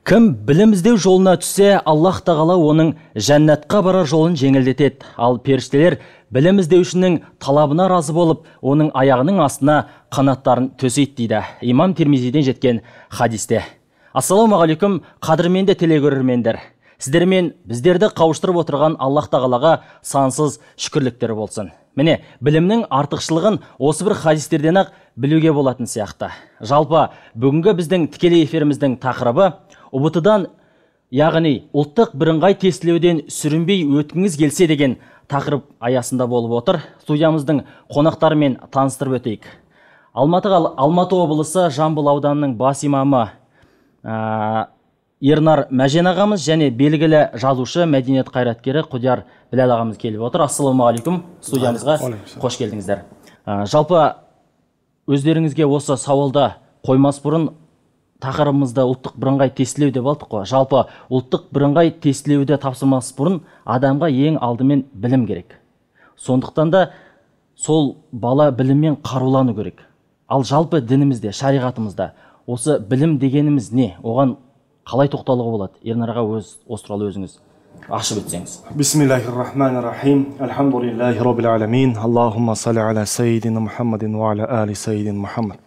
Кім білім іздеу жолына түссе, Аллах тағала оның жәннатқа барар жолын жеңілдетеді. Ал періштелер білім іздеушінің талабына разы болып, оның аяғының астына қанаттарын төсейді дейді Имам Тирмизиден жеткен хадисте. Ассалаумағалейкум, қадірменді телегөрермендер. Сіздермен біздерді қауыштырып отырған Аллах тағалаға сансыз шүкірліктер болсын. Міне, білімнің артықшылығын осы бір хадистерден ақ білуге болатын сияқты. Жалпы, бүгінгі біздің тікелей эфиріміздің тақырыбы ұбт-дан, яғни ұлттық бірыңғай тестілеуден сүрінбей өткіңіз келсе деген тақырып аясында болып отыр. Студиямыздың қонақтарымен таныстырып өтейік. Алматы облысы Жамбыл ауданының бас имамы Ернар Мәжен ағамыз және белгілі жазушы, мәдениет қайраткері Құдияр Біләл ағамыз келіп отыр. Ассалаумағалейкум, студиямызға қош келдіңіздер. Жалпы өздеріңізге осы сауалды қоймас бұрын тақырыбымызда ұлттық бірыңғай тестілеу деп алдық қой. Жалпы ұлттық бірыңғай тестілеуді тапсырмас бұрын адамға ең алдымен білім керек. Сондықтан да сол бала біліммен қарулану керек. Ал жалпы дінімізде, шариғатымызда осы білім дегеніміз не? Оған қалай тоқталуға болады? Ернар аға, осы туралы өзіңіз ашып өтсеңіз. Бисмиллахир-рахманир-рахим. Алхамдулиллахи раббил аламин. Аллахумма салли аля саййидина Мухаммадин ва аля али саййидин Мухаммад.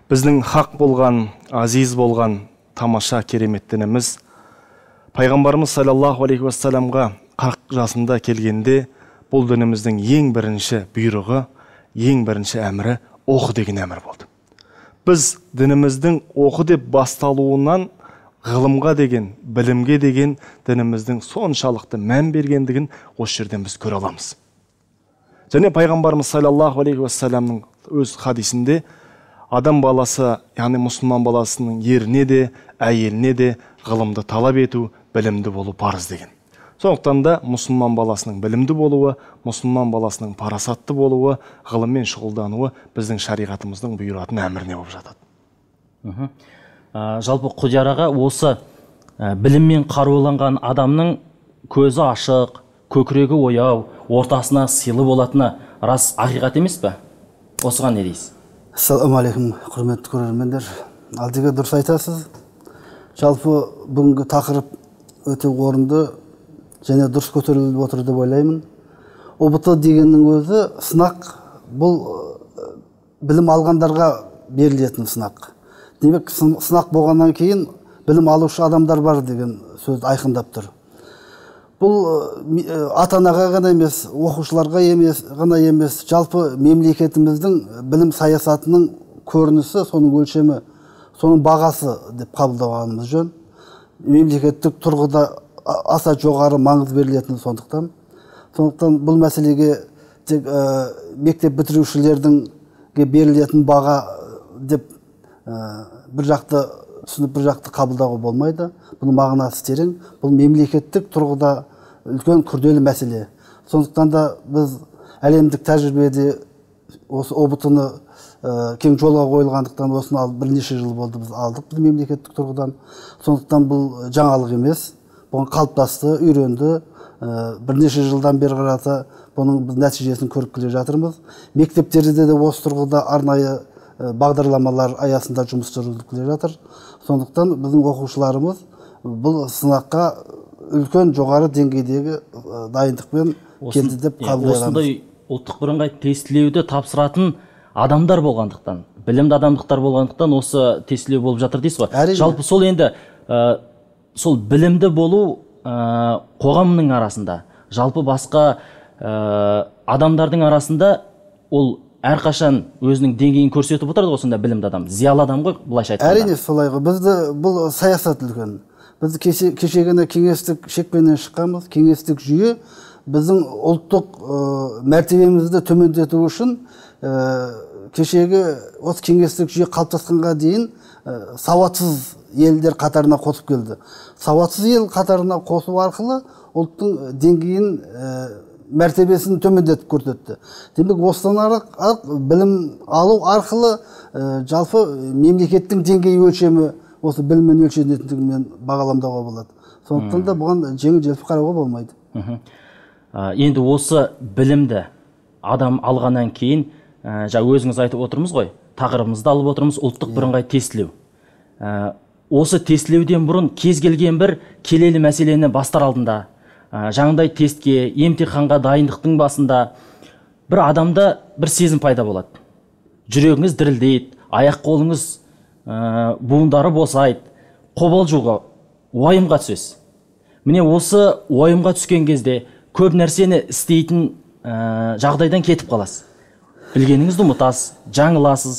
Біздің хақ болған, азиз болған тамаша керемет дініміз пайғамбарымыз саллаллаху алейхи уассаламға 40 жасында келгенде бұл дініміздің ең бірінші бұйрығы, ең бірінші әмірі оқы деген әмір болды. Біз дініміздің оқы деп басталуынан ғылымға деген, білімге деген дініміздің соншалықты мән бергендігін осы жерден біз көре аламыз. Және пайғамбарымыз саллаллаху алейхи уассаламның өз хадисінде адам баласы, яғни мұсылман баласының еріне де, әйеліне де ғылымды талап ету, білімді болу парыз деген. Сондықтан да мұсылман баласының білімді болуы, мұсылман баласының парасатты болуы, ғылыммен шұғылдануы біздің шариғатымыздың бұйыратын әміріне болып жатады. Жалпы Құдияр аға, осы біліммен қаруланған адамның көзі ашық, көкірегі ояу, ортасына сыйлы болатыны рас ақиқат емес пе? Осыған не дейсіз? Ассалаумағалейкум, құрметті көрермендер. Алдыға дұрыс айтасыз. Жалпы бүгінгі тақырып өте орынды және дұрыс көтеріліп отыр деп ойлаймын. ұбт дегеннің өзі сынақ, бұл білім алғандарға берілетін сынақ. Демек, сынақ болғаннан кейін білім алушы адамдар бар деген сөз айқындап тұр. Бұл ата-анаға ғана емес, оқушыларға ғана емес, жалпы мемлекетіміздің білім саясатының көрінісі, соның өлшемі, соның бағасы деп қабылдағанымыз жөн. Мемлекеттік тұрғыда аса жоғары маңыз берілетін сондықтан. Сондықтан бұл мәселеге тек мектеп бітірушілердің берілетін баға деп бір жақты түсініп, бір жақты қабылдауға болмайды. Бұның мағынасы терең. Бұл мемлекеттік тұрғыда үлкен күрделі мәселе. Сондықтан да біз әлемдік тәжірибеде осы ұбт-ны кең жолға қойылғандықтан осыны бірнеше жыл болды біз алдық біз мемлекеттік тұрғыдан. Сондықтан бұл жаңалық емес. Бұған қалыптасты, үйренді. Бірнеше жылдан бері қарата бұның біз нәтижесін көріп келе жатырмыз. Мектептерде де осы тұрғыда арнайы бағдарламалар аясында жұмыс жүргізіліп келе жатыр. Сондықтан біздің оқушыларымыз бұл сынаққа үлкен жоғары деңгейдегі дайындықпен келді деп қабылдаймыз. Осындай ұлттық бірыңғай тестілеуді тапсыратын адамдар болғандықтан, білімді адамдықтар болғандықтан осы тестілеу болып жатыр дейсіз ғой. Жалпы сол енді сол білімді болу қоғамның арасында, жалпы басқа адамдардың арасында ол әрқашан өзінің деңгейін көрсетіп отырады ғой, сонда білімді адам, зиялы адам ғой, былайша айтқанда. Әрине солай ғой. Бізді бұл саясат үлкен. Біз кешегені кеңестік шекпеннен шыққанбыз. Кеңестік жүйе біздің ұлттық мәртебемізді төмендету үшін кешегі осы кеңестік жүйе қалыптасқанға дейін сауатсыз елдер қатарына қосып келді. Сауатсыз ел қатарына қосу арқылы ұлттың деңгейін мәртебесін төмендетіп көрсетті. Демек, осыдан артық білім алу арқылы жалпы мемлекеттің деңгейі өлшемі осы біліммен өлшенетіндігімен бағаламдауға болады. Сондықтан да бұған жеңіл-желпі қарауға болмайды. Енді осы білімді адам алғаннан кейін, өзіңіз айтып отырмыз ғой, тақырыбымызды алып отырмыз, ұлттық бірыңғай тестілеу. осы тестілеуден бұрын кез келген бір келелі мәселені бастар алдында, жаңағыдай тестке, емтиханға дайындықтың басында бір адамда бір сезім пайда болады. Жүрегіңіз дірілдейді, аяқ қолыңыз буындары босайды, қобалжуға, уайымға түсесіз. Міне осы уайымға түскен кезде көп нәрсені істейтін жағдайдан кетіп қаласыз. Білгеніңізді ұмытасыз, жаңыласыз,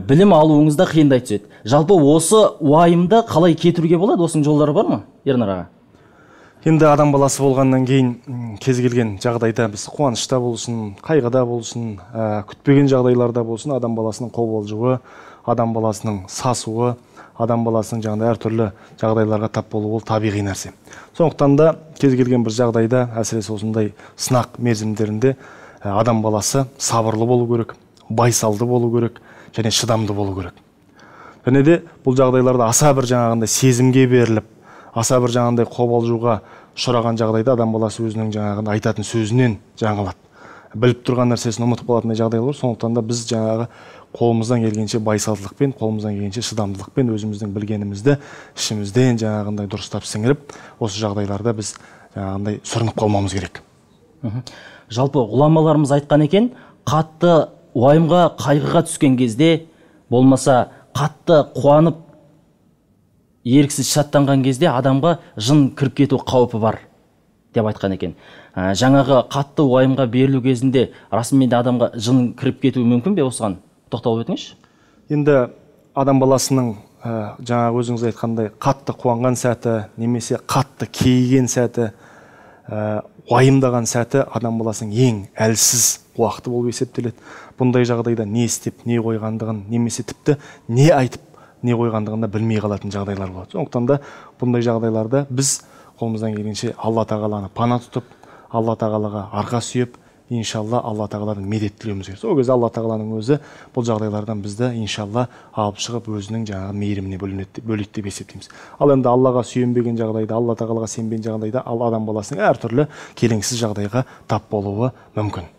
білім алуыңызда қиындай түседі. Жалпы осы уайымды қалай кетіруге болады? Осының жолдары бар ма, Ернар аға? Енді адам баласы болғаннан кейін кез келген жағдайда біз қуанышта болсын, қайғыда болсын, күтпеген жағдайларда болсын, адам баласының қобалжуы, адам баласының сасуы, адам баласының жаңағыдай әртүрлі жағдайларға тап болуы ол табиғи нәрсе. Сондықтан да кез келген бір жағдайда, әсіресе осындай сынақ мерзімдерінде адам баласы сабырлы болу керек, байсалды болу керек және шыдамды болу керек. Және де бұл жағдайларда аса бір жаңағындай сезімге беріліп, аса бір жаңағындай қобалжуға ұшыраған жағдайда адам баласы өзінің жаңағындай айтатын сөзінен жаңылады. Біліп тұрған нәрсесін ұмытып қалатындай жағдай бар. Сондықтан да біз жаңағы қолымыздан келгенше байсалдылықпен, қолымыздан келгенше шыдамдылықпен өзіміздің білгенімізді ішімізден жаңағындай дұрыстап сіңіріп, осы жағдайларда біз жаңағындай сүрініп қалмауымыз керек. Жалпы ғұламаларымыз айтқан екен, қатты уайымға, қайғыға түскен кезде, болмаса қатты қуанып, еріксіз шаттанған кезде адамға жын кіріп кету қаупі бар деп айтқан екен. Жаңағы қатты уайымға берілу кезінде расымен де адамға жын кіріп кетуі мүмкін бе? Осыған тоқталып өтіңізші. Енді адам баласының жаңағы өзіңіз айтқандай қатты қуанған сәті, немесе қатты кейіген сәті, уайымдаған сәті адам баласының ең әлсіз уақыты болып есептеледі. Бұндай жағдайда не істеп, не қойғандығын, немесе тіпті не айтып, не қойғандығында білмей қалатын жағдайлар болады. Сондықтан да бұндай жағдайларда біз қолымыздан келгенше Алла тағаланы пана тұтып, Алла тағалаға арқа сүйеп, иншалла Алла тағаладан медет тілеуіміз керек. Сол кезде Алла тағаланың өзі бұл жағдайлардан бізді иншалла алып шығып өзінің жаңағы мейіріміне бөлейді деп есептейміз. Ал енді Аллаға сүйенбеген жағдайда, Алла тағалаға сенбеген жағдайда адам баласының әртүрлі келеңсіз жағдайға тап болуы мүмкін.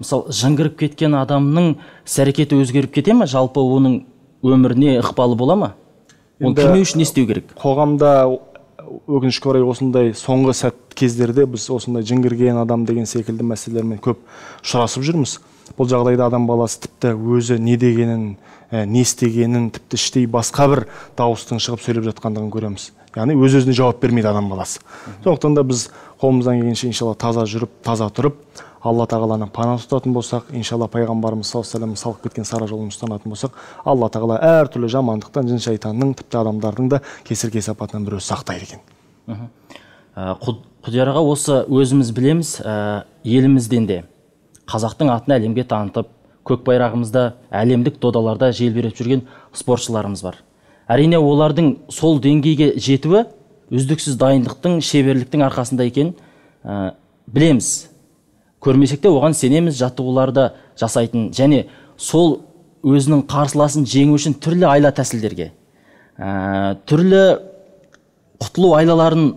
Мысалы, жын кіріп кеткен адамның іс-әрекеті өзгеріп кете ме? Жалпы оның өміріне ықпалы бола ма? Ол кірмеу үшін не істеу керек? Қоғамда өкінішке орай осындай соңғы сәт кездерде біз осындай жын кірген адам деген секілді мәселелермен көп ұшырасып жүрміз. Бұл жағдайда адам баласы тіпті өзі не дегенін, не істегенін, тіпті іштей басқа бір дауыстың шығып сөйлеп жатқандығын көреміз. Яғни өз-өзіне жауап бермейді адам баласы. Сондықтан да біз қолымыздан келгенше иншалла таза жүріп, таза тұрып, Алла тағаланы пана тұтатын болсақ, иншалла пайғамбарымыз саллаллаху алейхи вассалам салып кеткен сара жолын ұстанатын болсақ, Алла тағала әртүрлі жамандықтан, жын шайтанның, тіпті адамдардың да кесір-кесапатынан бір өзі сақтайды екен. Құдияр аға, осы өзіміз білеміз, елімізден де қазақтың атын әлемге танытып, көк байрағымызда әлемдік додаларда желбіреп жүрген спортшыларымыз бар. Әрине олардың сол деңгейге жетуі үздіксіз дайындықтың, шеберліктің арқасында екен білеміз. Көрмесек те оған сенеміз, жаттығуларды жасайтын және сол өзінің қарсыласын жеңу үшін түрлі айла тәсілдерге, түрлі құтылу айлаларын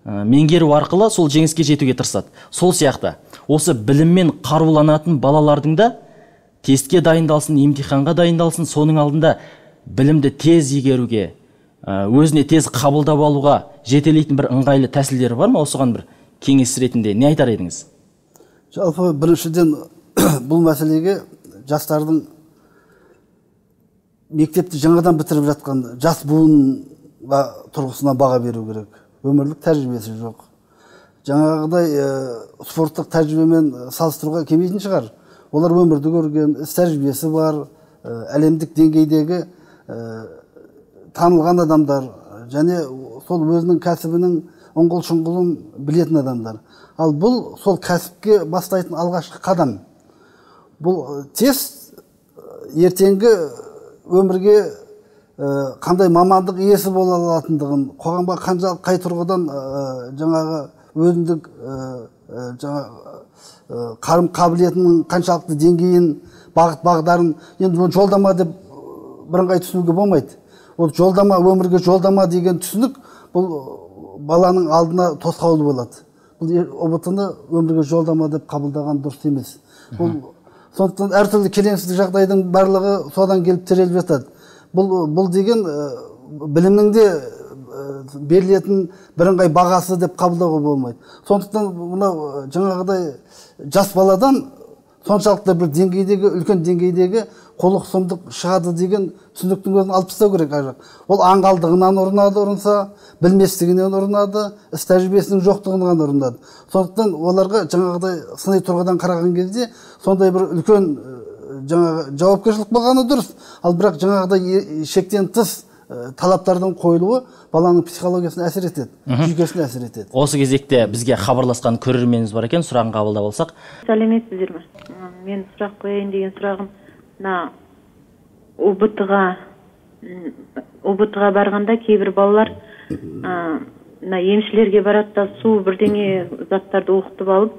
меңгеру арқылы сол жеңіске жетуге тырысады. Сол сияқты осы біліммен қаруланатын балалардың да тестке дайындалсын, емтиханға дайындалсын, соның алдында білімді тез игеруге, өзіне тез қабылдап алуға жетелейтін бір ыңғайлы тәсілдері бар ма? Осыған бір кеңес ретінде не айтар едіңіз? Жалпы біріншіден бұл мәселеге жастардың мектепті жаңадан бітіріп жатқан жас буынға тұрғысынан баға беру керек. Өмірлік тәжірибесі жоқ. Жаңағыдай спорттық тәжірибемен салыстыруға келмейтін шығар. Олар өмірді көрген, іс тәжірибесі бар, әлемдік деңгейдегі танылған адамдар және сол өзінің кәсібінің оңғыл-шұңғылын білетін адамдар. Ал бұл сол кәсіпке бастайтын алғашқы қадам. Бұл тест ертеңгі өмірге қандай мамандық иесі бола алатындығын, қоғамға қай тұрғыдан жаңағы өзіндік қарым қабілетінің қаншалықты деңгейін, бағыт-бағдарын енді жолдама деп бірыңғай түсінуге болмайды. Ол жолдама, өмірге жолдама деген түсінік бұл баланың алдына тосқауыл болады. Бұл ұбт-ны өмірге жолдама деп қабылдаған дұрыс емес. Сондықтан әртүрлі келеңсіздік жағдайдың барлығы содан келіп тіреліп жатады. Бұл деген білімнің де берілетін бірыңғай бағасы деп қабылдауға болмайды. Сондықтан мынау жаңағыдай жас баладан соншалықты бір деңгейдегі, үлкен деңгейдегі қолық сұмдық шығады деген түсініктің өзін алып тастау керек. Ол аңғалдығынан ұрынса, білместігінен ұрынады, іс тәжірибесінің жоқтығынан ұрынады. Сондықтан оларға жаңағыдай сыни тұрғыдан қараған кезде сондай бір үлкен жаңағы жауапкершілік болғаны дұрыс. Ал бірақ жаңағыдай шектен тыс талаптардың қойылуы баланың психологиясына әсер етеді, жүйкесіне әсер етеді. Осы кезекте бізге хабарласқан көрерменіміз бар екен, сұрағын қабылдап алсақ. Сәлеметсіздер ме? Мен сұрақ қояйын деген сұрағым, ұбт-ға барғанда кейбір балалар емшілерге барады да су бірдеңе заттарды оқытып алып,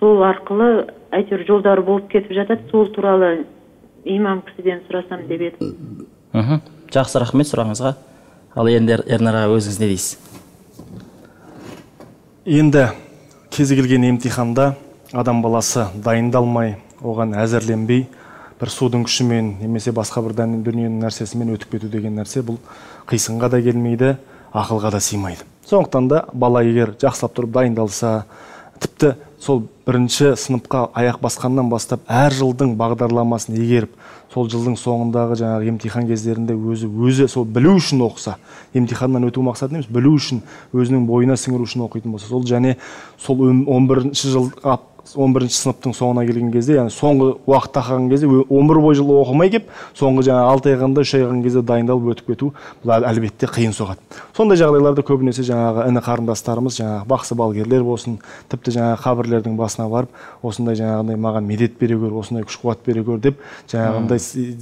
сол арқылы әйтеуір жолдары болып кетіп жатады. Сол туралы имам кісіден сұрасам деп едім. Жақсы, рахмет сұрағыңызға. Ал енді Ернар аға, өзіңіз не дейсіз? Енді кезі келген емтиханда адам баласы дайындалмай, оған әзірленбей, бір судың күшімен немесе басқа бір дүниенің нәрсесімен өтіп кету деген нәрсе бұл қисынға да келмейді, ақылға да сыймайды. Сондықтан да бала егер жақсылап тұрып дайындалса, тіпті сол бірінші сыныпқа аяқ басқаннан бастап әр жылдың бағдарламасын егеріп, сол жылдың соңындағы жаңағы емтихан кездерінде өзі сол білу үшін оқыса, емтиханнан өту мақсаты емес, білу үшін, өзінің бойына сіңіру үшін оқитын болса, сол және сол 11 сыныптың соңына келген кезде, яғни соңғы уақыт тақаған кезде 11 бой жылы оқымай кеп, соңғы жаңағы 6 айғанда 3 айған кезде дайындалып өтіп кету, бұл әлбетте қиын соғады. Сондай жағдайларда көбінесе жаңағы іні қарындастарымыз, жаңағы бақсы балгерлер болсын, тіпті жаңағы қабірлердің басына барып, осындай жаңағындай маған медет бере көр, осындай күш қуат бере көр деп, жаңағындай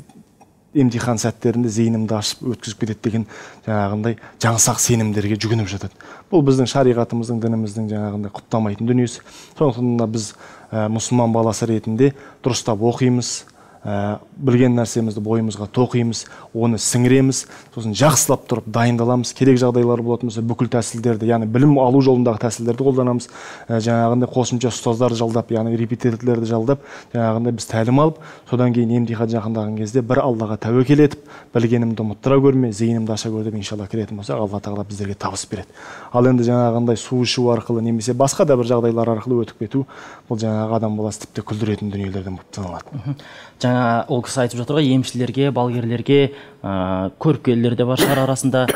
емтихан сәттерінде зейінімді ашып өткізіп кетеді деген жаңағындай жаңсақ сенімдерге жүгініп жатады. Бұл біздің шариғатымыздың, дініміздің жаңағындай құптамайтын дүниесі. Сондықтан да біз мұсылман баласы ретінде дұрыстап оқимыз, білген нәрсемізді бойымызға тоқимыз, оны сіңіреміз, сосын жақсылап тұрып дайындаламыз. Керек жағдайлар болатын болса, бүкіл тәсілдерді, яғни білім алу жолындағы тәсілдерді қолданамыз. Жаңағындай қосымша ұстаздарды жалдап, яғни репетиторлерді жалдап, жаңағындай біз тәлім алып, содан кейін емтихан жақындаған кезде бір Аллаға тәуекел етіп, білгенімді ұмыттыра көрме, зейінімді аша көр деп иншалла келетін болсақ, Алла тағала біздерге табыс береді. Ал енді жаңағындай су ішу арқылы немесе басқа да бір жағдайлар арқылы өтіп кету, бұл жаңағы адам баласы тіпті күлдіретін дүниелерден болып саналады. Жаңа ол кісі айтып жатыр ғой, емшілерге, балгерлерге, көріпкелдер де бар шығар арасында.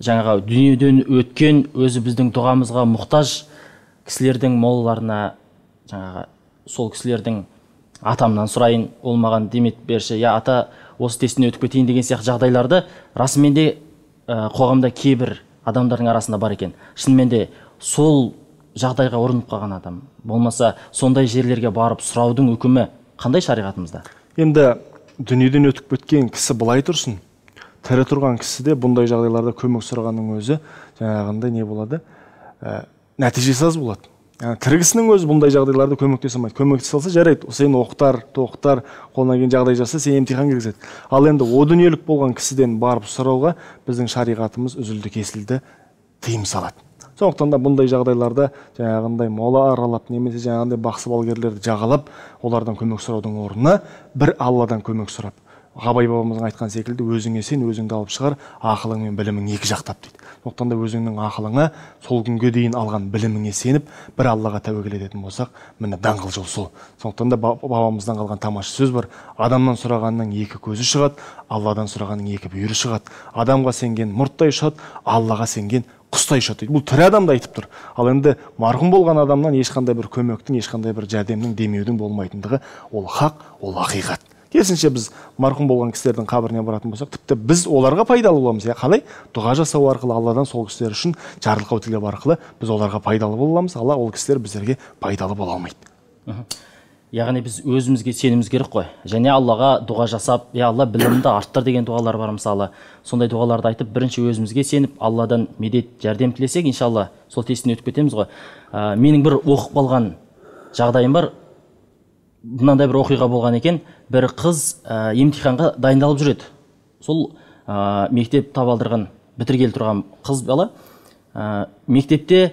Жаңаға дүниеден өткен, өзі біздің дұғамызға мұқтаж кісілердің молаларына, жаңаға сол кісілердің атамнан сұрайын, ол маған демет берші, я ата осы тестіден өтіп кетейін деген сияқты жағдайларды расымен де қоғамда кейбір адамдардың арасында бар екен. Шынымен де сол жағдайға ұрынып қалған адам болмаса, сондай жерлерге барып сұраудың үкімі қандай шариғатымызда? Енді дүниеден өтіп кеткен кісі былай тұрсын, тірі тұрған кісі де бұндай жағдайларда көмек сұрағанның өзі жаңағындай не болады, нәтижесі аз болады. Тірі кісінің өзі бұндай жағдайларда көмектесе алмайды. Көмектесе алса жарайды, сен тоқтар, қолына келген жағдай жаса, сен емтихан кіргізеді. Ал енді о дүниелік болған кісіден барып сұрауға біздің шариғатымыз үзілді кесілді тыйым салады. Сондықтан да бұндай жағдайларда жаңағындай мола аралап, немесе жаңағындай бақсы балгерлерді жағалап, олардан көмек сұраудың орнына бір Алладан көмек сұрап, Ғабай бабамыздың айтқан секілді, өзіңе сен, өзіңді алып шығар, ақылың мен білімің екі жақтап дейді. Сондықтан да өзіңнің ақылыңа, сол күнге дейін алған біліміңе сеніп, бір Аллаға тәуекел ететін болсақ, міне даңғыл жол сол. Сондықтан да бабамыздан қалған тамаша сөз бар: адамнан сұрағанның екі көзі шығады, Алладан сұрағанның екі бүйірі шығады. Адамға сенген мұрттай ұшады, Аллаға сенген құстай ұшады дейді. Бұл тірі адамды айтып тұр. Ал енді марқұм болған адамнан ешқандай бір көмектің, ешқандай бір жәрдемнің, демеудің болмайтындығы ол хақ, ол ақиқат. Керісінше біз марқұм болған кісілердің қабіріне баратын болсақ, тіпті біз оларға пайдалы боламыз. Қалай? Дұға жасау арқылы, Алладан сол кісілер үшін жарлыққа өтіліп арқылы біз оларға пайдалы боламыз. Алла ол кісілер біздерге пайдалы бола алмайды. Яғни біз өзімізге сеніміз керек қой. Және Аллаға дұға жасап, я Алла білімді арттыр деген дұғалар бар мысалы. Сондай дұғаларды айтып, бірінші өзімізге сеніп, Алладан медет, жәрдем тілесек, иншалла сол тестіден өтіп кетеміз ғой. Менің бір оқып қалған жағдайым бар. Мынандай бір оқиға болған екен. Бір қыз емтиханға дайындалып жүреді. Сол мектеп табалдырған, бітіргелі тұрған қыз бала. Мектепте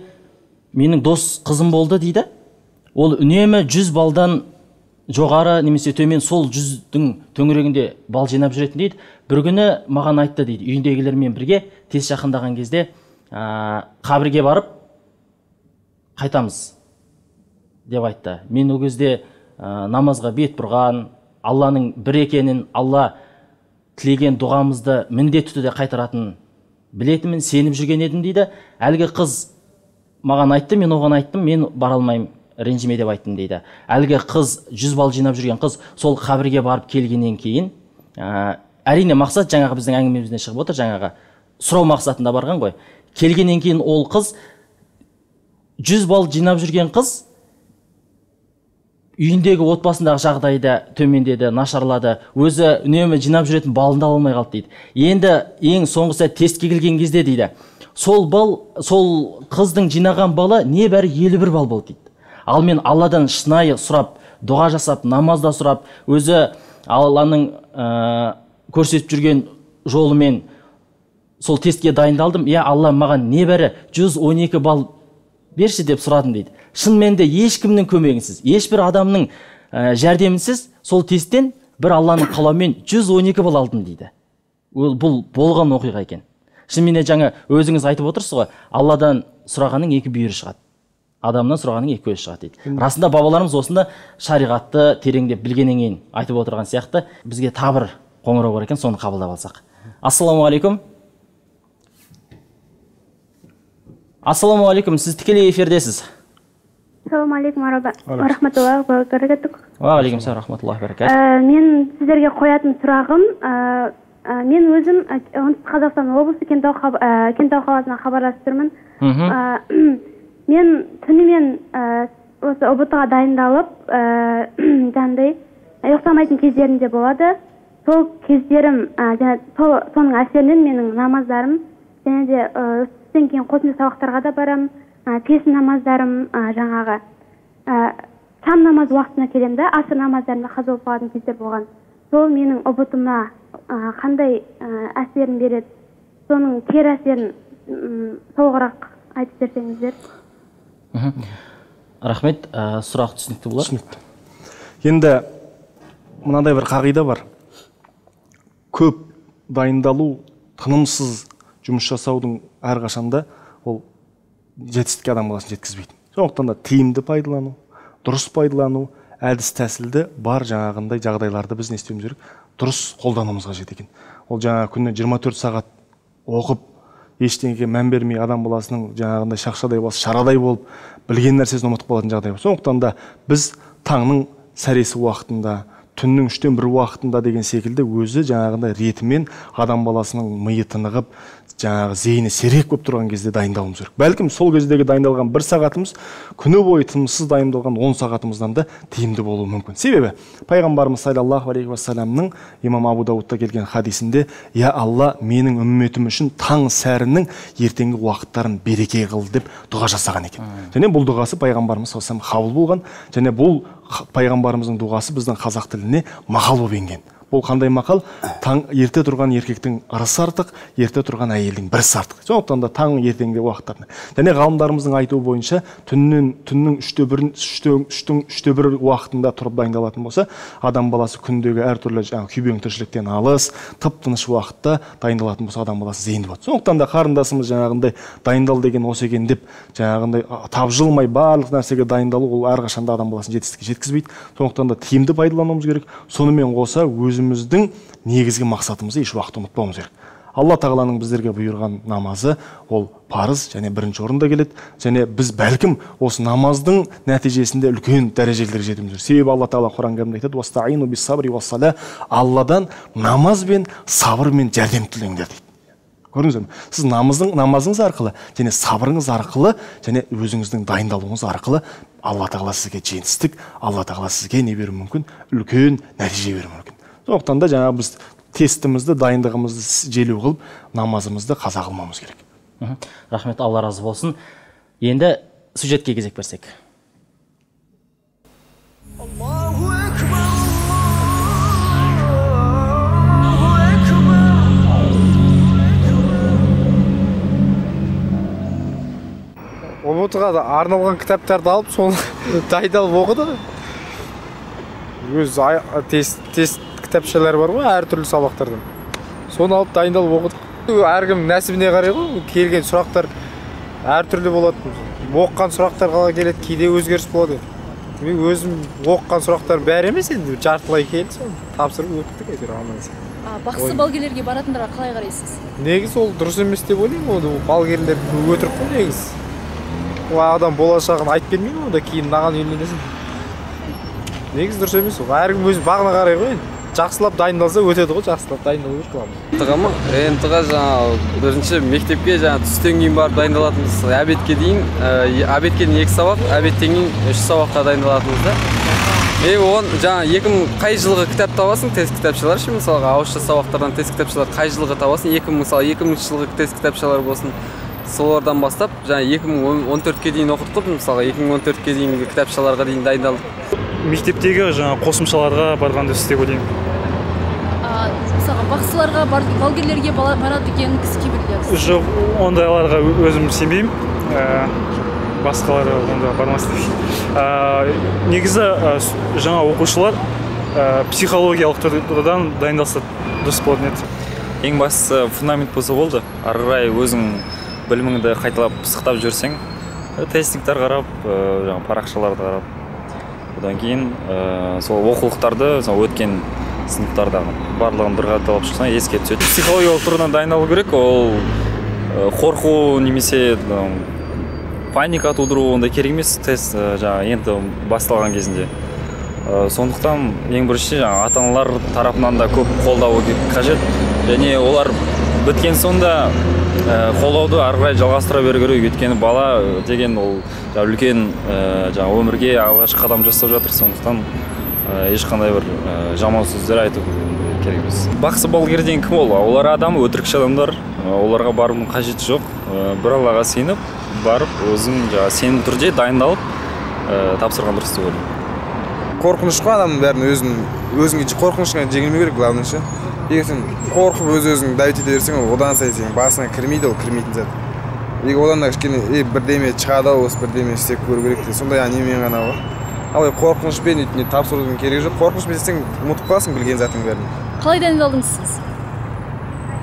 менің дос қызым болды дейді. Ол үнемі 100 балдан жоғары немесе төмен сол жүздің төңірегінде бал жинап жүретін дейді. Бір күні маған айтты дейді, үйіндегілермен бірге тез жақындаған кезде қабірге барып қайтамыз деп айтты. Мен ол кезде намазға бет бұрған, Алланың бір екенін, Алла тілеген дұғамызды міндетті түрде қайтаратын білетінмін, сеніп жүрген едім дейді. Әлгі қыз маған айтты, мен оған айттым, мен бара алмаймын, ренжіме деп айттым дейді. Әлгі қыз 100 бал жинап жүрген қыз сол қабірге барып келгеннен кейін, әрине мақсат жаңағы біздің әңгімемізден шығып отыр, жаңағы сұрау мақсатында барған ғой. Келгеннен кейін ол қыз 100 бал жинап жүрген қыз үйіндегі отбасындағы жағдайды төмендеді, нашарлады, өзі үнемі жинап жүретін балында алмай қалды дейді. Енді ең соңғысы тестке келген кезде дейді, сол қыздың жинаған балы небәрі 51 бал болды дейді. Ал мен Алладан шынайы сұрап, дұға жасап, намазда сұрап, өзі Алланың көрсетіп жүрген жолымен сол тестке дайындалдым. Алла маған небәрі 112 бал берші деп сұрадым дейді. Шынымен де ешкімнің көмегінсіз, ешбір адамның жәрдемінсіз сол тесттен бір Алланың қалауымен 112 бал алдым дейді. Бұл болған оқиға екен. Шынымен жаңа өзіңіз айтып отырсыз ғой, Алладан сұрағаның 2 бүйірі шығады, адамнан сұрағаның 2 көзі шығады дейді. Расында бабаларымыз осында шариғатты тереңдеп білгеннен кейін айтып отырған сияқты. Бізге тағы бір қоңырау бар екен, соны қабылдап алсақ. Ассаламу алейкум. Ассаламу алейкум, сіз тікелей эфирдесіз. Ассаламу алейкум рахматуллахи ва баракатух. Ва алейкум ассалам рахматуллахи ва баракатух. Мен сіздерге қоятын сұрағым, мен өзім оңтүстік Қазақстан облысы Кентау қаласынан хабарласып тұрмын. Мен түнімен осы ұбт-ға дайындалып, жаңағыдай ұйықтамайтын кездерімде болады. Сол кездерім, соның әсерінен менің намаздарым, және де түстен кейін қосымша сабақтарға да барам, песін намаздарым, жаңағы шам намаз уақытына келем де, аср намаздарында қаза болып қалатын кездер болған. Сол менің ұбт-ыма қандай әсерін береді, соның кері әсерін толығырақ айтып берсеңіздер. Рахмет, сұрақ түсінікті болар. Түсінікті. Енді мынандай бір қағида бар. Көп дайындалу, тынымсыз жұмыс жасаудың әрқашанда ол жетістікке адам баласын жеткізбейді. Сондықтан да тиімді пайдалану, дұрыс пайдалану, әдіс тәсілді бар жаңағындай жағдайларды біз не істеуіміз керек? Дұрыс қолдануымыз қажет екен. Ол жаңа күніне 24 сағат оқып, ештеңеге мән бермей адам баласының жаңағындай шақшадай басы шарадай болып, білген нәрсесін ұмытып қалатын жағдай бар. Сондықтан да біз таңның сәресі уақытында, түннің 3-тен 1 уақытында деген секілді өзі жаңағындай ретімен адам баласының миы тынығып, жаңағы зейіні серек болып тұрған кезде дайындалуымыз керек. Бәлкім сол кездегі дайындалған 1 сағатымыз күні бойы тынымсыз дайындалған 10 сағатымыздан да тиімді болуы мүмкін. Себебі пайғамбарымыз саллаллаху алейхи уассаламның имам Абу Даудта келген хадисінде: "Я Алла, менің үмметім үшін таң сәрінің ертеңгі уақыттарын береке қыл" деп дұға жасаған екен. Және бұл дұғасы пайғамбарымыз саллаллаху алейхи уассалам қабыл болған, және бұл пайғамбарымыздың дұғасы біздің қазақ тіліне мақал болып енген. Бұл қандай мақал? Таң ерте тұрған еркектің ырысы артық, ерте тұрған әйелдің бірісі артық. Сондықтан да таң ертеңгі уақыттарында. Және ғалымдарымыздың айтуы бойынша түннің 3/1 уақытында тұрып дайындалатын болса, адам баласы күндегі әртүрлі күйбең тіршіліктен алыс, тып-тыныш уақытта дайындалатын болса, адам баласы зейінді болады. Сондықтан да қарындасымыз жаңағындай дайындал деген осы екен деп, жаңағындай тапжылмай барлық нәрсеге дайындалу ол әрқашанда адам баласын жетістікке жеткізбейді. Сондықтан да тиімді пайдалануымыз керек. Сонымен қоса өзіміздің негізгі мақсатымызды еш уақыт ұмытпауымыз керек. Алла тағаланың біздерге бұйырған намазы ол парыз және бірінші орында келеді. Және біз бәлкім осы намаздың нәтижесінде үлкен дәрежелерге жетуіміз керек. Себебі Алла тағала Құран кәрімде айтады: "Вастаину бис-сабри вас-сала", Алладан намаз бен сабыр мен жәрдем тілеңдер дейді. Көрдіңіздер ме? Сіз намазыңыз арқылы және сабырыңыз арқылы және өзіңіздің дайындалуыңыз арқылы Алла тағала сізге жетістік, Алла тағала сізге не беруі мүмкін? Үлкен нәтиже беруі мүмкін. Сондықтан да жаңа біз тестімізді, дайындығымызды желеу қылып, намазымызды қаза қылмауымыз керек. Рахмет, Алла разы болсын. Енді сюжетке кезек берсек. ұбт-ға арналған кітаптарды алып, соны дайындалып оқыды. өз тест кітапшалары бар ғой, әртүрлі сабақтардан. Соны алып дайындалып оқыдық. Әркім нәсібіне қарай ғой, келген сұрақтар әртүрлі болады. Оққан сұрақтар қалай келеді, кейде өзгеріс болады. Мен өзім оққан сұрақтар бәрі емес, енді жартылай келді, соны тапсырып өттік әйтеуір аман-есен. Бақсы балгерлерге баратындарға қалай қарайсыз? Негізі ол дұрыс емес деп ойлаймын. Ол балгерлер өтірік қой негізі. Ол адам болашағын айтып бермейді, онда кейін маған үйленесің. Негізі дұрыс емес ол. Әркім өз бағына қарай ғой. Жақсылап дайындалса өтеді ғой, жақсылап дайындалу керек қыламын. НТ-ға жаңағы бірінші мектепке жаңағы түстен кейін барып дайындалатынбыз. Обедке дейін 2 сабақ, обедтен кейін 3 сабаққа дайындалатынбыз да. Оған жаңа 2000 қай жылғы кітап табасың, тест кітапшалар ше, мысалға ауызша сабақтардан тест кітапшалар қай жылғы табасың, 2000 жылғы тест кітапшалар болсын. Солардан бастап жаңа 2014-ке дейін оқыдық қой, мысалға 2014-ке дейінгі кітапшаларға дейін дайындалдық. Мектептегі жаңа қосымшаларға барғанды істеп ойлаймын. Мысалға бақсыларға, балгерлерге барады екен кісі кейбіреулер. Жоқ, ондайларға өзім сенбеймін. Басқалары онда бармас деп. Негізі жаңа оқушылар психологиялық тұрғыдан дайындалса дұрыс болатын еді. Ең бастысы фундамент болса болды. Ары қарай өзің біліміңді қайталап пысықтап жүрсең, тестингтер қарап, жаңа парақшаларды қарап, одан кейін сол оқулықтарды өткен сыныптардағы барлығын бір қайталап шықсаң еске түседі. Психологиялық тұрғыдан дайындалу керек. Ол қорқу немесе паника тудыру ондай керек емес. Тест жаңа енді басталған кезінде. Сондықтан ең бірінші жаңа ата-аналар тарапынан да көп қолдау қажет. Және олар біткен сонда қолдауды ары қарай жалғастыра беру керек. Өйткені бала деген ол үлкен жаңа өмірге алғашқы қадам жасап жатыр. Сондықтан ешқандай бір жаман сөздер айту керек емес. Бақсы балгер деген кім ол? Олар адам, өтірікші адамдар. Оларға барудың қажеті жоқ. Бір Аллаға сеніп, барып өзің сенімді түрде дайындалып тапсырған дұрыс деп ойлаймын. Қорқыныш қой адамның бәрін өзіңе қорқынышқа жеңілмеу керек, главное ше. Егер сен қорқып өзің давить ете берсең, одан сайын сенің басыңа кірмейді, ол кірмейтін зат. Егер одан да кішкене бірдеме шығады, осы бірдеме істеп көру керек те, сондай немен ғана ғой. Ал қорқынышпен тапсырудың керегі жоқ. Қорқынышпен істесең ұмытып қаласың білген затың бәрін. Қалай дайындалдыңыз сіз?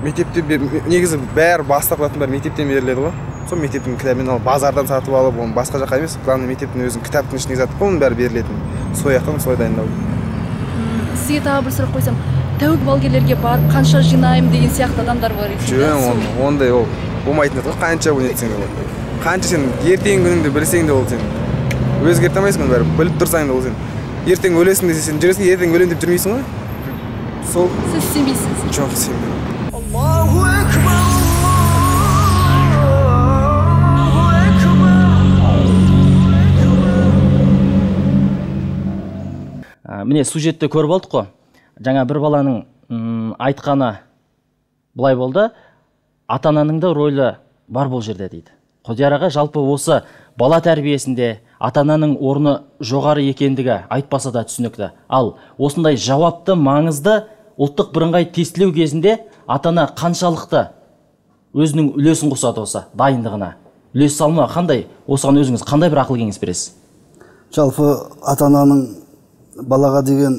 Мектепте негізі бәрі бастапқыдан бәрі мектептен беріледі ғой. Сол мектептің кітабын алып, базардан сатып алып, оны басқа жаққа емес, главное мектептің өзінің кітаптың ішіндегі зат қой, оның бәрі берілетін. Сояқтан солай дайындалу. Сізге тағы бір сұрақ қойсам, тәуік балгерлерге барып қанша жинаймын деген сияқты адамдар бар екен. Жоқ, ондай ол болмайтын еді ғой, қанша өнетсең де ол. Қанша сен ертең күніңді білсең де ол сен өзгерте алмайсың оны бәрі, біліп тұрсаң да ол сен. Ертең өлесің десе сен жүресің, ертең өлем деп жүрмейсің ғой. Сол. Сіз сенбейсіз? Жоқ, сенбеймін. Міне сюжетті көріп алдық қой. Жаңа бір баланың айтқаны бұлай болды. Ата-ананың да рөлі бар бұл жерде дейді. Құдияраға жалпы осы бала тәрбиесінде ата-ананың орны жоғары екендігі айтпаса да түсінікті. Ал осындай жауапты, маңызды ұлттық бірыңғай тестілеу кезінде ата-ана қаншалықты өзінің үлесін қосады осы дайындығына? Үлес салма қандай? Осыған өзіңіз қандай бір ақыл кеңес бересіз? Жалпы ата-ананың балаға деген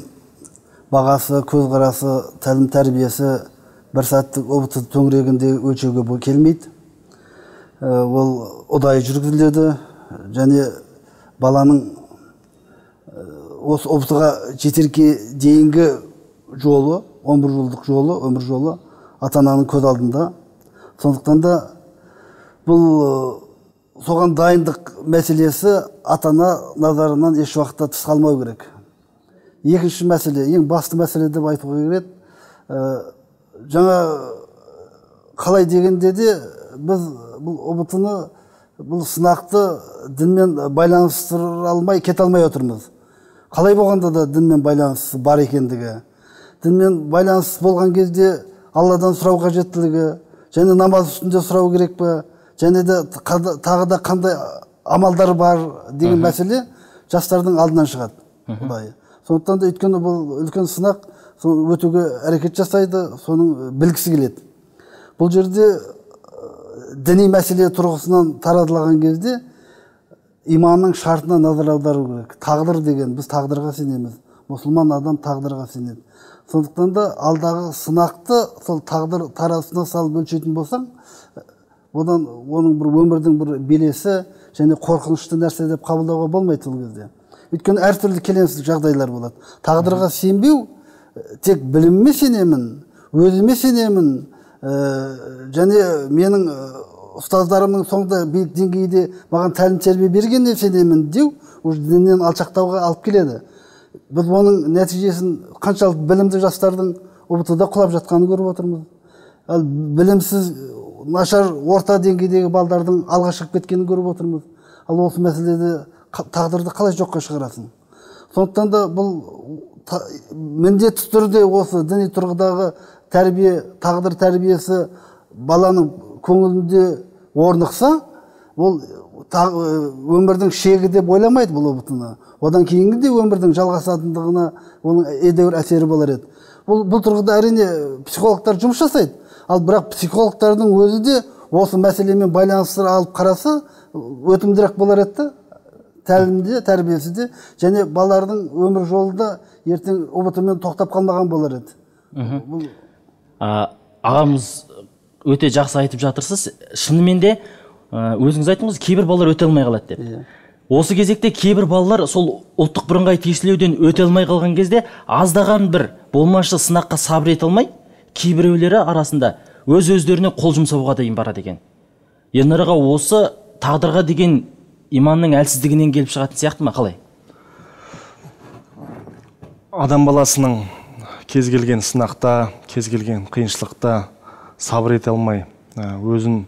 бағасы, көзқарасы, тәлім тәрбиесі бір сәттік ұбт төңірегінде өлшеуге келмейді. Ол ұдайы жүргізіледі және баланың осы ұбтыға жетерге дейінгі жолы, 11 жылдық жолы, өмір жолы ата-ананың көз алдында. Сондықтан да бұл соған дайындық мәселесі ата-ана назарынан еш уақытта тыс қалмау керек. Екінші мәселе, ең басты мәселе деп айтуға керек. Жаңа қалай дегенде де біз бұл ұбт-ны, бұл сынақты дінмен байланыстыра алмай кете алмай отырмыз. Қалай болғанда да дінмен байланыс бар екендігі. Дінмен байланыс болған кезде Алладан сұрау қажеттілігі, және намаз үстінде сұрау керек пе, және де тағы да қандай амалдар бар деген мәселе жастардың алдынан шығады. Сондықтан да өйткені бұл үлкен сынақ, өтуге әрекет жасайды, соның білгісі келеді. Бұл жерде діни мәселе тұрғысынан таратылған кезде иманның шартына назар аудару керек. Тағдыр деген, біз тағдырға сенеміз. мұсылман адам тағдырға сенеді. Сондықтан да алдағы сынақты сол тағдыр тарасына салып өлшейтін болсаң, одан оның бір өмірдің бір белесі және қорқынышты нәрсе деп қабылдауға болмайды сол кезде. Өйткені әртүрлі келеңсіз жағдайлар болады. Тағдырға сенбеу, тек біліміме сенемін, өзіме сенемін, және менің ұстаздарымның соңында биік деңгейде маған тәлім тәрбие бергеніне сенемін деу, уже діннен алшақтауға алып келеді. Біз оның нәтижесін қаншалық білімді жастардың ұбт-да құлап жатқанын көріп отырмыз. Ал білімсіз нашар орта деңгейдегі балдардың алға шығып кеткенін көріп отырмыз. Ал осы мәселеде тағдырды қалай жоққа шығарасың? Сондықтан да бұл міндетті түрде осы діни тұрғыдағы тәрбие, тағдыр тәрбиесі баланың көңілінде орнықса, ол өмірдің шегі деп ойламайды бұл ұбт-ны. Одан кейінгі де өмірдің жалғасатындығына оның едәуір әсері болар еді. Бұл тұрғыда әрине психологтар жұмыс жасайды. Ал бірақ психологтардың өзі де осы мәселемен байланыстыра алып қараса, өтімдірек болар еді. Тәлімде, тәрбиесі де, және балалардың өмір жолында ертең ұбт-мен тоқтап қалмаған болар еді. Ағамыз өте жақсы айтып жатырсыз. Шынымен де өзіңіз айттыңыз, кейбір балалар өте алмай қалады деп. Осы кезекте кейбір балалар сол ұлттық бірыңғай тестілеуден өте алмай қалған кезде аздаған бір болмашы сынаққа сабыр ете алмай, кейбіреулері арасында өз-өздеріне қол жұмсауға дейін барады екен. Ернарға осы тағдырға деген иманның әлсіздігінен келіп шығатын сияқты ма, қалай? Адам баласының кез келген сынақта, кез келген қиыншылықта сабыр ете алмай, өзін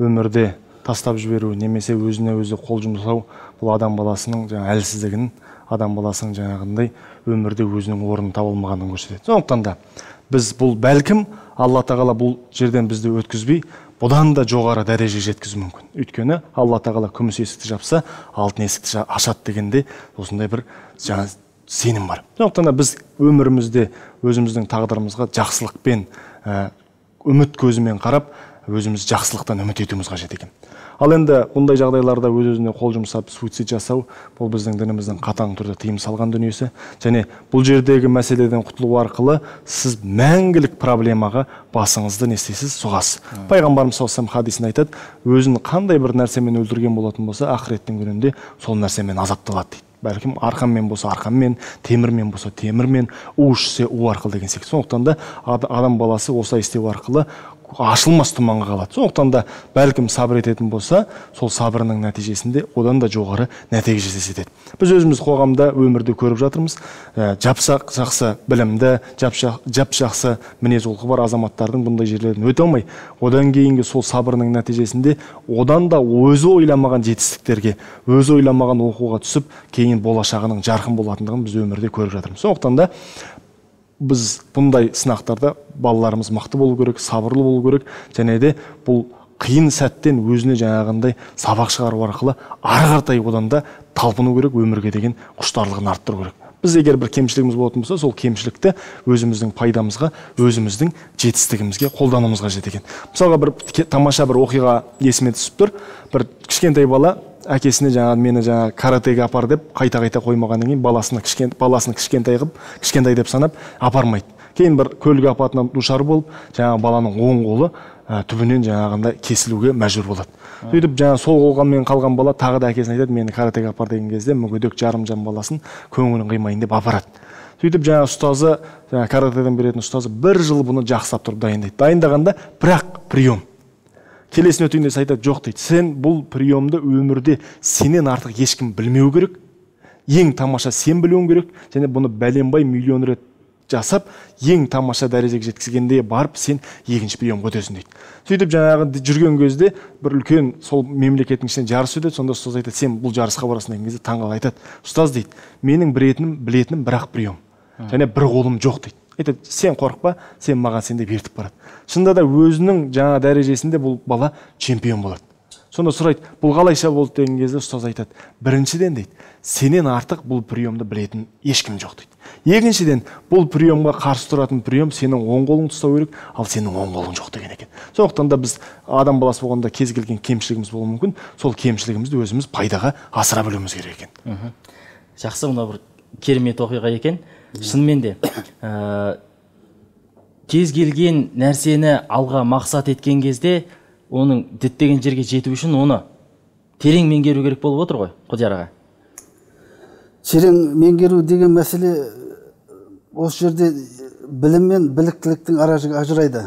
өмірде тастап жіберу, немесе өзіне өзі қол жұмсау, бұл адам баласының әлсіздігін, адам баласының жаңағындай өмірде өзінің орнын таба алмағанын көрсетеді. Сондықтан да біз бұл бәлкім Алла тағала бұл жерден бізді өткізбей, бұдан да жоғары дәреже жеткізу мүмкін. Өйткені Алла тағала күміс есікті жапса, алтын есікті ашады дегенде осындай бір сенім бар. Сондықтан да біз өмірімізде өзіміздің тағдырымызға жақсылықпен, үміт көзімен қарап, өзіміз жақсылықтан үміт етуіміз қажет екен. Ал енді бұндай жағдайларда өз-өзіне қол жұмсап, суицид жасау, бұл біздің дініміздің қатаң түрде тыйым салған дүниесі. Және бұл жердегі мәселеден құтылу арқылы сіз мәңгілік проблемаға басыңызды не істейсіз, сұғасыз. Пайғамбарымыз саллаллаху алейхи вассалам хадисінде айтады, өзін қандай бір нәрсемен өлтірген болатын болса, ақыреттің күнінде сол нәрсемен азапталады дейді. Бәлкім арқанмен болса арқанмен, темірмен болса темірмен, у ішсе у арқылы деген секілді. Сондықтан да адам баласы осылай істеу арқылы ашылмас тұманға қалады. Сондықтан да бәлкім сабыр ететін болса, сол сабырының нәтижесінде одан да жоғары нәтиже жетеді. Біз өзіміз қоғамда өмірді көріп жатырмыз. Жапсақ жақсы білімді, жақсы мінез құлқы бар азаматтардың бұндай жерлерін өте алмай, одан кейінгі сол сабырының нәтижесінде одан да өзі ойламаған жетістіктерге, өзі ойламаған оқуға түсіп, кейін болашағының жарқын болатындығын біз өмірде көріп жатырмыз. Сондықтан да біз бұндай сынақтарда балаларымыз мықты болу керек, сабырлы болу керек, және де бұл қиын сәттен өзіне жаңағындай сабақ шығару арқылы ары қаратай одан да талпыну керек, өмірге деген құштарлығын арттыру керек. Біз егер бір кемшілігіміз болатын болса, сол кемшілікті өзіміздің пайдамызға, өзіміздің жетістігімізге қолдануымыз қажет екен. Мысалға бір тамаша бір оқиға есіме түсіп тұр. Бір кішкентай бала әкесіне мені каратеге апар деп қайта қоймағаннан кейін баласын кішкентай деп санап апармайды. Кейін бір көлік апатынан душар болып, баланың оң қолы түбінен жаңағында кесілуге мәжбүр болады. Сөйтіп сол қолғанмен қалған бала тағы да әкесіне айтады, мені каратеге апар деген кезде мүгедек жарымжан баласын көңілін қимайын деп апарады. Сөйтіп ұстазы, каратеден беретін ұстазы бір жыл бұны жақсылап тұрып дайындайды. Дайындағанда бірақ прием. Келесіне өтейін десе айтады, жоқ дейді, сен бұл приемды өмірде сенен артық ешкім білмеу керек, ең тамаша сен білуің керек, және бұны бәленбай миллион рет жасап, ең тамаша дәрежеге жеткізгенде барып сен екінші приемға өтесің дейді. Сөйтіп жүрген кезде бір үлкен сол мемлекеттің ішінен жарыс өтеді, сонда ұстаз айтады, сен бұл жарысқа барасың деген кезде таңғалып айтады, ұстаз дейді, менің білетінім бірақ прием, және бір қолым жоқ дейді. Айтады, сен қорықпа, сен маған сен деп ертіп барады. Шынында да өзінің дәрежесінде бұл бала чемпион болады. Сонда сұрайды, бұл қалайша болды деген кезде ұстаз айтады, біріншіден дейді, сенен артық бұл приемды білетін ешкім жоқ дейді. Екіншіден, бұл приемға қарсы тұратын прием сенің оң қолыңды ұстау керек, ал сенің оң қолың жоқ деген екен. Сондықтан да біз адам баласы болғанда кез келген кемшілігіміз болуы мүмкін, сол кемшілігімізді өзіміз пайдаға асыра білуіміз керек екен. Жақсы, мына бір керемет оқиға екен. Шынымен де кез келген нәрсені алға мақсат еткен кезде оның діттеген жерге жету үшін оны терең меңгеру керек болып отыр ғой, Құдияр аға. Терең меңгеру деген мәселе осы жерде білім мен біліктіліктің ажырайды.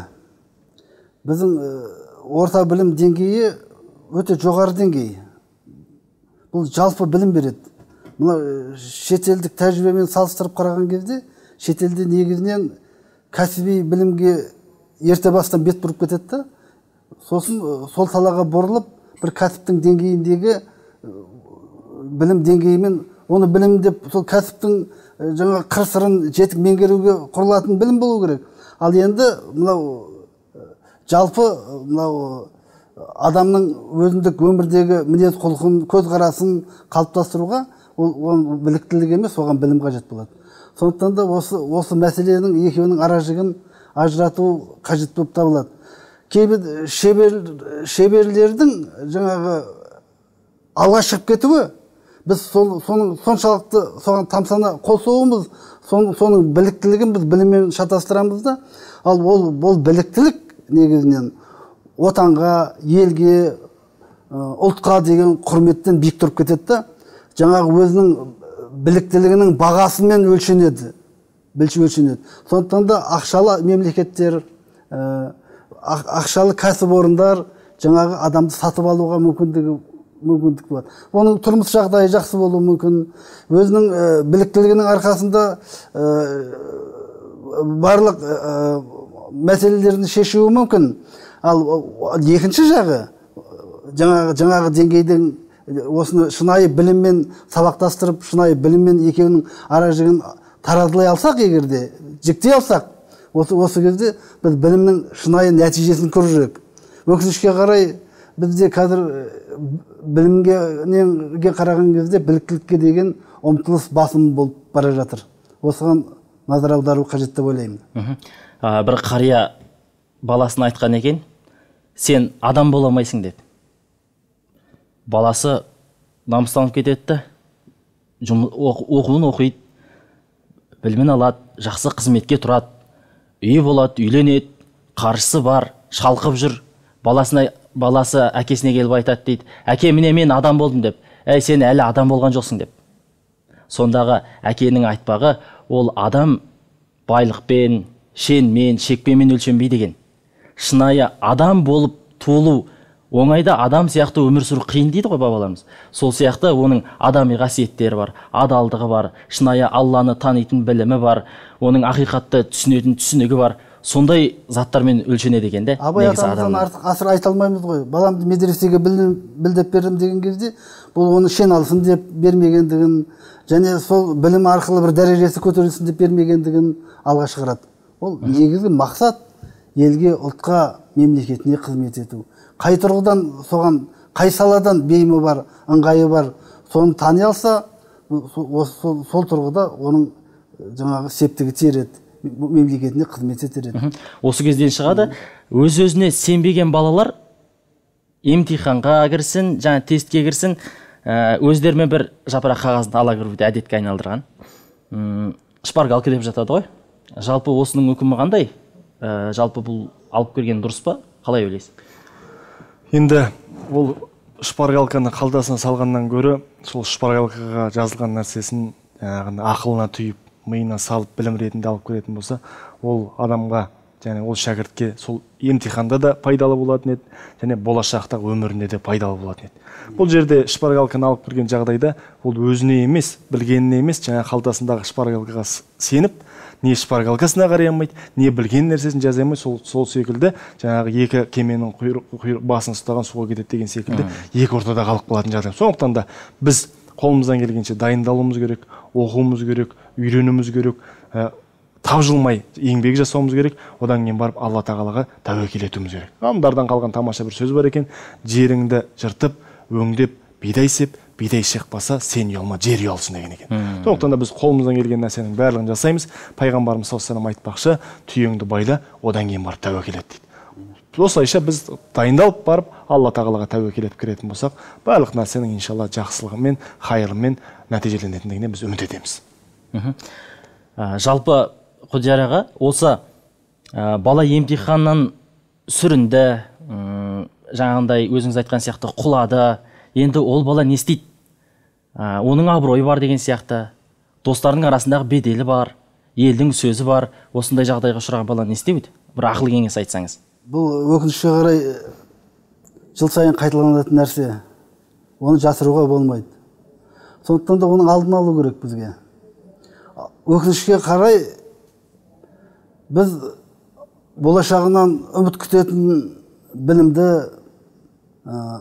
Біздің орта білім деңгейі өте жоғары деңгей. Бұл жалпы білім береді. Мына шетелдік тәжірибемен салыстырып қараған кезде, шетелде негізінен кәсіби білімге ерте бастан бет бұрып кетеді да, сосын сол салаға бұрылып, бір кәсіптің деңгейіндегі білім деңгейімен оны білім деп сол кәсіптің жаңа қыр-сырын жетік меңгеруге құрылатын білім болу керек. Ал енді мынау жалпы мынау адамның өзіндік өмірдегі мінез құлқын, көзқарасын қалыптастыруға ол біліктілік емес, оған білім қажет болады. Сондықтан да осы мәселенің екеуінің аражігін ажырату қажет болып табылады. Кейбір шеберлердің жаңағы алға шығып кетуі, біз соншалықты соған тамсана қол соғуымыз, соның біліктілігін біз біліммен шатастырамыз да, ал ол біліктілік негізінен отанға, елге, ұлтқа деген құрметтен биік тұрып кетеді да, жаңағы өзінің біліктілігінің бағасымен өлшенеді. Сондықтан да ақшалы мемлекеттер, ақшалы кәсіпорындар жаңағы адамды сатып алуға мүмкіндік бар. Оның тұрмыс жағдайы жақсы болуы мүмкін. Өзінің біліктілігінің арқасында барлық мәселелерді шешуі мүмкін. Ал екінші жағы жаңағы деңгейдің осыны шынайы біліммен сабақтастырып, шынайы біліммен екеуінің аражігін таразылай алсақ, егерде жіктей алсақ, осы кезде біз білімнің шынайы нәтижесін көрсек. Өкінішке қарай бізде қазір білімге қараған кезде біліктілікке деген ұмтылыс басым болып бара жатыр. Осыған назар аудару қажет деп ойлаймын. Бір қария баласына айтқан екен, сен адам бола алмайсың деді. Баласы намыстанып кетеді, оқуын оқиды, білімін алады, жақсы қызметке тұрады, үй болады, үйленеді, қаржысы бар, шалқып жүр. Баласы әкесіне келіп айтады дейді, әке, міне мен адам болдым деп. Сен әлі адам болған жоқсың деп. Сондағы әкенің айтпағы, ол адам байлықпен, шенмен, шекпенмен өлшенбей деген. Шынайы адам болып туылу оңайда, адам сияқты өмір сүру қиын дейді ғой бабаларымыз. Сол сияқты оның адами қасиеттері бар, адалдығы бар, шынайы Алланы танитын білімі бар, оның ақиқатты түсінетін түсінігі бар. Сондай заттармен өлшенеді екен де. Абай атамыздан артық асыр айта алмаймыз ғой. Баламды медресеге білдеп бердім деген кезде, бұл оны шен алсын деп бермегендігін, және сол білім арқылы бір дәрежесі көтерілсін деп бермегендігін алға шығарады. Ол негізгі мақсат елге, ұлтқа, мемлекетіне қызмет ету. Қай тұрғыдан соған, қай саладан бейімі бар, ыңғайы бар, соны тани алса, сол тұрғыда оның жаңағы септігі тиереді, мемлекетіне қызмет етеді. Осы кезден шығады, өз-өзіне сенбеген балалар емтиханға кірсін, жаңа тестке кірсін, өздерімен бір жапырақ қағазды ала кіруді әдетке айналдырған. Шпаргалка деп жатады ғой. Жалпы осының үкімі қандай? Жалпы бұл алып келген дұрыс па? Қалай ойлайсыз? Енді ол шпаргалканы қалтасына салғаннан гөрі, сол шпаргалкаға жазылған нәрсесін ақылына түйіп, миына салып білім ретінде алып келетін болса, ол адамға, және ол шәкіртке сол емтиханда да пайдалы болатын еді, және болашақта өмірінде де пайдалы болатын еді. Бұл жерде шпаргалканы алып келген жағдайда, ол өзіне емес, білгеніне емес, жаңа қалтасындағы шпаргалкаға сеніп, не шпаргалкасына қарай алмайды, не білген нәрсесін жаза алмайды, сол секілді жаңағы екі кеменің басын ұстаған суға кетеді деген секілді екі ортада қалып қалатын жағдай. Сондықтан да біз қолымыздан келгенше дайындалуымыз керек, оқуымыз керек, үйренуіміз керек, тапжылмай еңбек жасауымыз керек, одан кейін барып Алла тағалаға тәуекел етуіміз керек. Ғалымдардан қалған тамаша бір сөз бар екен, жеріңді жыртып, өңдеп, бидай сеп, бидай шықпаса, сен ұялма, жер ұялсын деген екен. Сондықтан да біз қолымыздан келген нәрсенің барлығын жасаймыз. Пайғамбарымыз саллаллаху алейхи айтпақшы, түйеңді байла, одан кейін барып тәуекел ет дейді. Осылайша біз дайындалып барып Алла тағалаға тәуекел етіп кіретін болсақ, барлық нәрсенің иншалла жақсылығымен, хайырымен нәтижеленетіндігіне біз үміт етеміз. Жалпы Құдияр аға, осы бала емтиханнан сүрінді, жаңағындай өзіңіз айтқан сияқты құлады, енді ол бала не істейді? Оның абыройы бар деген сияқты, достарының арасындағы беделі бар, елдің сөзі бар, осындай жағдайға ұшыраған бала не істейді? Бір ақыл кеңес айтсаңыз. Бұл өкінішке қарай жыл сайын қайталанатын нәрсе. Оны жасыруға болмайды. Сондықтан да оның алдын алу керек бізге. Өкінішке қарай біз болашағынан үміт күтетін білімді,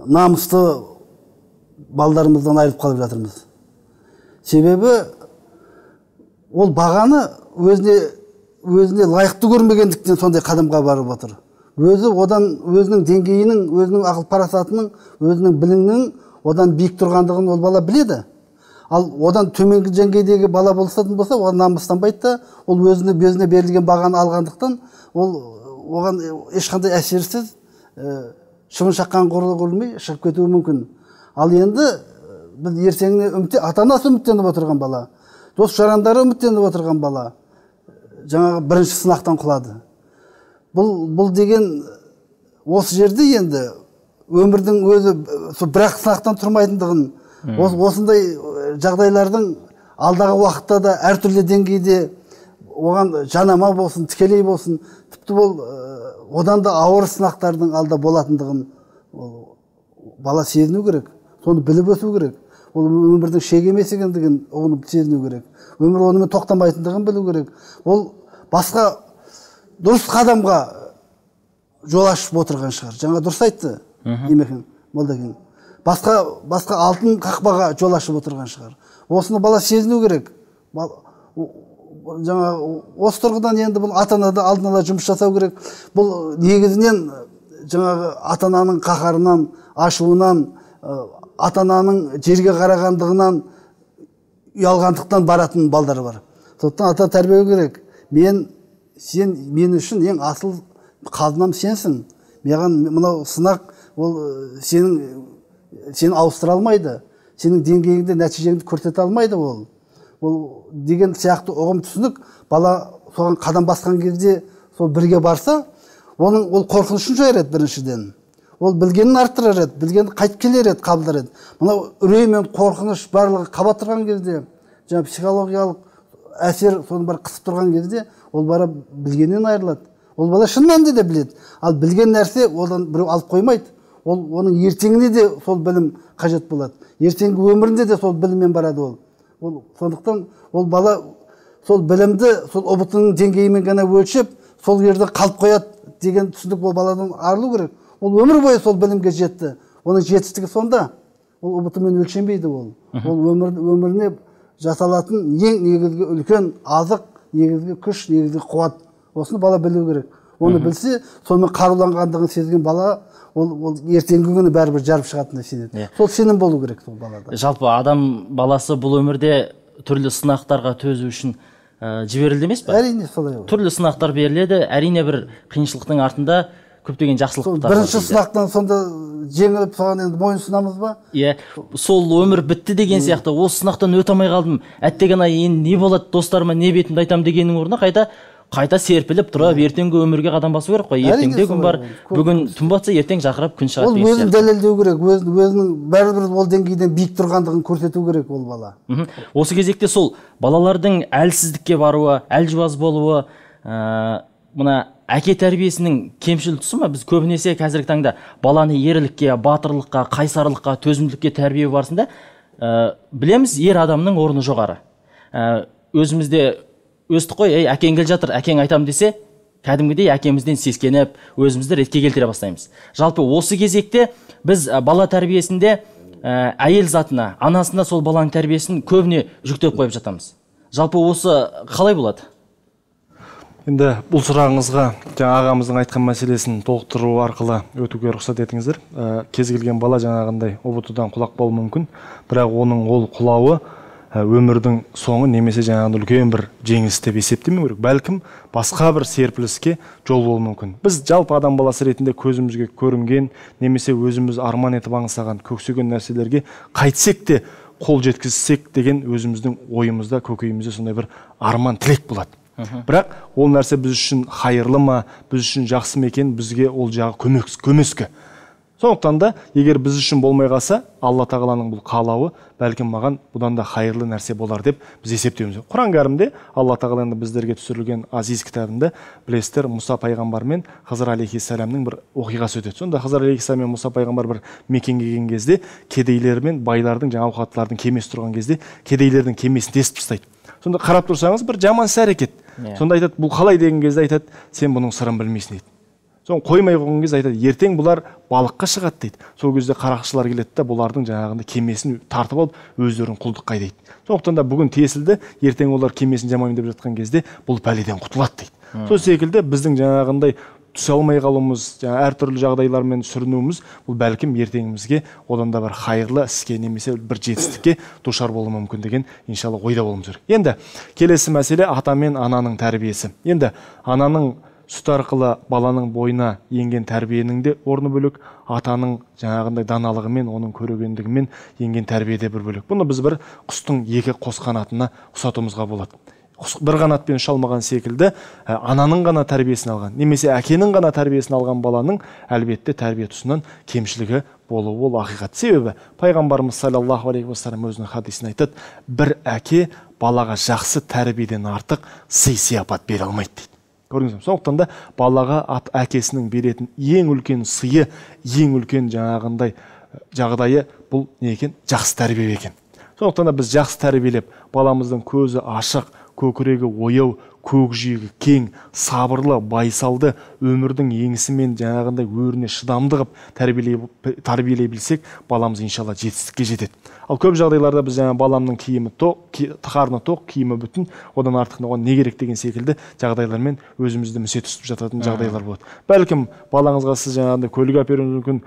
намысты балдарымыздан айырып қалып жатырмыз. Себебі ол бағаны өзіне лайықты көрмегендіктен сондай қадамға барып отыр. Өзінің деңгейінің, өзінің ақыл парасатының, өзінің білімінің одан биік тұрғандығын ол бала біледі. Ал одан төменгі деңгейдегі бала болсатын болса, оған намыстанбайды да, ол өзіне берілген бағаны алғандықтан, оған ешқандай әсерсіз, шыбын шаққан құрылмай шығып кетуі мүмкін. Ал енді біз ертеңіне ата-анасы үміттеніп отырған бала, дос жарандары үміттеніп отырған бала жаңағы бірінші сынақтан құлады. Бұл деген осы жерде енді өмірдің өзі бірақ сынақтан тұрмайтындығын, осындай жағдайлардың алдағы уақытта да әртүрлі деңгейде оған жанама болсын, тікелей болсын, тіпті ол одан да ауыр сынақтардың алда болатындығын бала сезіну керек, соны біліп өсу керек. Ол өмірдің шегі емес екендігін оны сезіну керек. Өмір онымен тоқтамайтындығын білу керек. Ол басқа дұрыс қадамға жол ашып отырған шығар. Жаңа дұрыс айтты Имекен, Молдекен. Басқа алтын қақпаға жол ашып отырған шығар. Осыны бала сезіну керек. Жаңа осы тұрғыдан енді бұл ата-анада алдын ала жұмыс жасау керек. Бұл негізінен жаңағы ата-ананың қаһарынан, ашуынан, ата-ананың жерге қарағандығынан ұялғандықтан баратын балдар бар. Сондықтан ата тәрбиелеу керек. Мен үшін ең асыл қазынам сенсің. Маған мынау сынақ ол сені ауыстыра алмайды. Сенің деңгейіңде нәтижеңді көрсете алмайды ол. Ол деген сияқты ұғым түсінік бала соған қадам басқан кезде сол бірге барса, ол қорқынышын жойар еді біріншіден. Ол білгенін арттырар еді, білгенін қайтып келер еді, қабылдар еді. Мынау үрей мен қорқыныш барлығы қабат тұрған кезде, жаңа психологиялық әсер соны бар қысып тұрған кезде, ол бала білгеннен айырылады. Ол бала шын мәнінде де біледі. Ал білген нәрсе одан біреу алып қоймайды. Оның ертеңіне де сол білім қажет болады. Ертеңгі өмірінде де сол біліммен барады ол. Сондықтан ол бала сол білімді, сол ұбытының деңгейімен ғана өлшеп, сол жерде қалып қояды деген түсінік ол баладан арылу керек. Ол өмір бойы сол білімге жетті. Оның жетістігі сонда. Ол ұбытымен өлшенбейді ол. Ол өміріне жасалатын ең негізгі үлкен азық, негізгі күш, негізгі қуат. Осыны бала білу керек. Оны білсе, сонымен қаруланғандығын сезген бала, ол ертеңгі күні бәрібір жарып шығатынына сенеді. Сол сенім болу керек сол балада. Жалпы адам баласы бұл өмірде түрлі сынақтарға төзу үшін жіберілді емес пе? Әрине солай. Түрлі сынақтар беріледі, әрине бір қиыншылықтың артында көптеген жақсылықтар. Бірінші сынақтан сонда жеңіліп соған енді мойын сынамыз ба? Иә, сол өмір бітті деген сияқты, осы сынақтан өте алмай қалдым. Әттеген ай енді не болады, достарыма не бетімді айтам дегеннің орнына қайта серпіліп тұрып, ертеңгі өмірге қадам басу керек қой. Ертеңде күн бар, бүгін түн батса, ертең жақырып күн шығады. Ол өзін дәлелдеу керек, өзінің бәрібір ол деңгейден биік тұрғандығын көрсету керек ол бала. Осы кезекте сол балалардың әлсіздікке баруы, әлжуаз болуы, мына әке тәрбиесінің кемшіл тұсы ма? Біз көбінесе қазіргі таңда баланы ерлікке, батырлыққа, қайсарлыққа, төзімділікке тәрбие барысында білеміз, ер адамның орны жоғары. Өзімізде өстік қой, әкең келе жатыр, әкең айтам десе, кәдімгідей әкемізден сескеніп, өзімізді ретке келтіре бастаймыз. Жалпы осы кезекте біз бала тәрбиесінде әйел затына, анасына сол баланың тәрбиесін көбіне жүктеп қойып жатамыз. Жалпы осы қалай болады? Енді бұл сұрағыңызға жаңа ағамыздың айтқан мәселесін толықтыру арқылы өтуге рұқсат етіңіздер. Кез келген бала жаңағындай ұбытудан құлақ болуы мүмкін, бірақ оның ол құлауы өмірдің соңы немесе жаңағындай үлкен бір жеңіс деп есептемеу керек. Бәлкім басқа бір серпіліске жол болуы мүмкін. Біз жалпы адам баласы ретінде көзімізге көрінген немесе өзіміз арман етіп аңсаған, көксеген нәрселерге қайтсек те қол жеткізсек деген өзіміздің ойымызда, көкейімізде сондай бір арман тілек болады. Бірақ ол нәрсе біз үшін хайырлы ма, біз үшін жақсы ма екен, бізге ол жағы көмескі. Сондықтан да егер біз үшін болмай қалса, Алла тағаланың бұл қалауы бәлкім маған бұдан да хайырлы нәрсе болар деп біз есептеуіміз. Құран кәрімде Алла тағаланың біздерге түсірілген азиз кітабында білесіздер, Мұса пайғамбар мен Хызыр алейхиссаламның бір оқиғасы өтеді. Сонда Хызыр алейхиссалам мен Мұса пайғамбар бір мекенге келген кезде кедейлер мен байлардың жаңа ауқаттылардың кемесі тұрған кезде кедейлердің кемесін тесіп тастайды. Сонда қарап тұрсаңыз бір жаман іс әрекет. Сонда айтады, бұл қалай деген кезде айтады, сен бұның сырын білмейсің дейді. Соң қоймай қойған кезде айтады, ертең бұлар балыққа шығады дейді. Сол кезде қарақшылар келеді да бұлардың жаңағында кемесін тартып алып өздерін құлдыққа дейді. Сондықтан да бүгін тесілді, ертең олар кемесін жамаймын деп жатқан кезде бұл пәледен құтылады дейді. Сол секілді біздің жаңағындай түсе алмай қалуымыз, әртүрлі жағдайлармен сүрінуіміз, бұл бәлкім ертеңімізге одан да бір хайырлы іске немесе бір жетістікке душар болуы мүмкін деген иншалла ойда болуымыз керек. Енді келесі мәселе ата мен ананың тәрбиесі. Енді ананың сүт арқылы баланың бойына енген тәрбиенің де орны бөлек, атаның жаңағындай даналығымен, оның көрегендігімен енген тәрбие де бір бөлек. Бұны біз бір құстың екі қос қанатына ұқсатуымызға болады. Бір қанатпен ұша алмаған секілді, ананың ғана тәрбиесін алған, немесе әкенің ғана тәрбиесін алған баланың әлбетте тәрбие тұсынан кемшілігі болуы ол ақиқат. Себебі пайғамбарымыз саллаллаху алейхи уассалам өзінің хадисін айтады, бір әке балаға жақсы тәрбиеден артық сый-сияпат бере алмайды дейді. Көрдіңіз бе? Сондықтан да балаға әкесінің беретін ең үлкен сыйы, ең үлкен жаңағындай жағдайы бұл не екен? Жақсы тәрбие екен. Сондықтан да біз жақсы тәрбиелеп, баламыздың көзі ашық, көкірегі ояу, көкжиегі кең, сабырлы, байсалды, өмірдің еңісімен жаңағындай өріне шыдамды қылып тәрбиелей білсек, баламыз иншалла жетістікке жетеді. Ал көп жағдайларда біз баламның киімі тоқ, қарны тоқ, киімі бүтін, одан артық оған не керек деген секілді жағдайлармен өзімізді мүсе түсіп жататын жағдайлар болады. Бәлкім балаңызға сіз жаңағындай көлік алып беруіңіз мүмкін,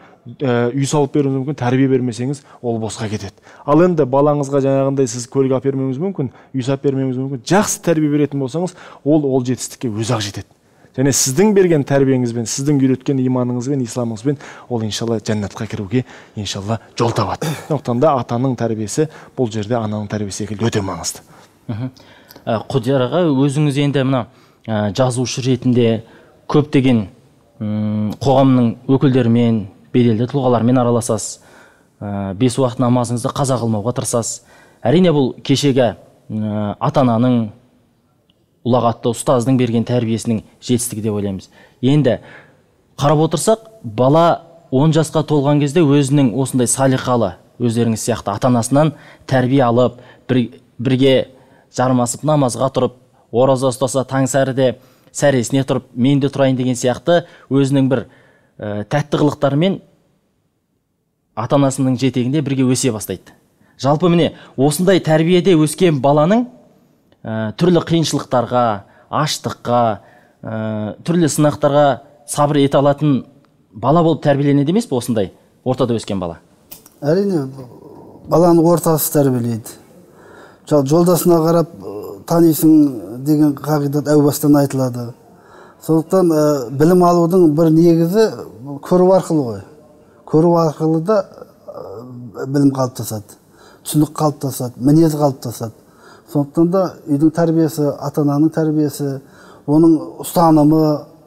үй салып беруіңіз мүмкін, тәрбие бермесеңіз, ол босқа кетеді. Ал енді балаңызға жаңағындай сіз көлік алып бермеуіңіз мүмкін, үй салып бермеуіңіз мүмкін, жақсы тәрбие беретін болсаңыз, ол жетістікке өзі-ақ жетеді. Және сіздің берген тәрбиеңізбен, сіздің үйреткен иманыңызбен, исламыңызбен ол иншалла жәннатқа кіруге иншалла жол табады. Сондықтан да атаның тәрбиесі бұл жерде ананың тәрбиесі секілді өте маңызды. Құдияр аға, өзіңіз енді мына жазушы ретінде көптеген қоғамның өкілдерімен, беделді тұлғалармен араласасыз. 5 уақыт намазыңызды қаза қылмауға тырысасыз. Әрине бұл кешегі ата-ананың, ұлағатты ұстаздың берген тәрбиесінің жетістігі деп ойлаймыз. Енді қарап отырсақ, бала 10 жасқа толған кезде өзінің осындай салиқалы, өздеріңіз сияқты ата-анасынан тәрбие алып, бірге жармасып намазға тұрып, ораза ұстаса таңсәріде сәресіне тұрып, мен де тұрайын деген сияқты өзінің бір тәтті қылықтарымен ата-анасының жетегінде бірге өсе бастайды. Жалпы міне, осындай тәрбиеде өскен баланың түрлі қиыншылықтарға, аштыққа, түрлі сынақтарға сабыр ете алатын бала болып тәрбиеленеді емес пе осындай ортада өскен бала? Әрине, баланы ортасы тәрбиелейді. Жолдасына қарап танисың деген қағидат әу бастан айтылады. Сондықтан білім алудың бір негізі көру арқылы ғой. Көру арқылы да білім қалыптасады, түсінік қалыптасады, мінез қалыптасады. Сондықтан да үйдің тәрбиесі, ата-ананың тәрбиесі, оның ұстанымы,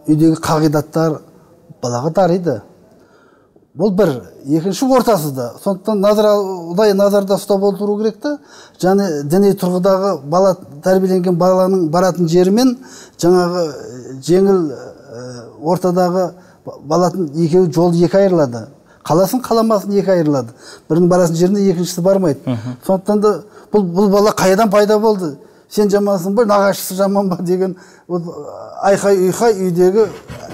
үйдегі қағидаттар балаға дариды. Бұл бір, екінші ортасы да. Сондықтан ұдайы назарда ұстап отыру керек та, және діни тұрғыдағы бала тәрбиеленген баланың баратын жерімен жаңағы жеңіл ортадағы балатын екеуі жол екі айырылады. Қаласын қаламасын екі айырылады. Бірінің баратын жеріне екіншісі бармайды. Сондықтан да бұл бала қайдан пайда болды? Сен жамансың ба, нағашысы жаман ба деген айқай-ұйқай үйдегі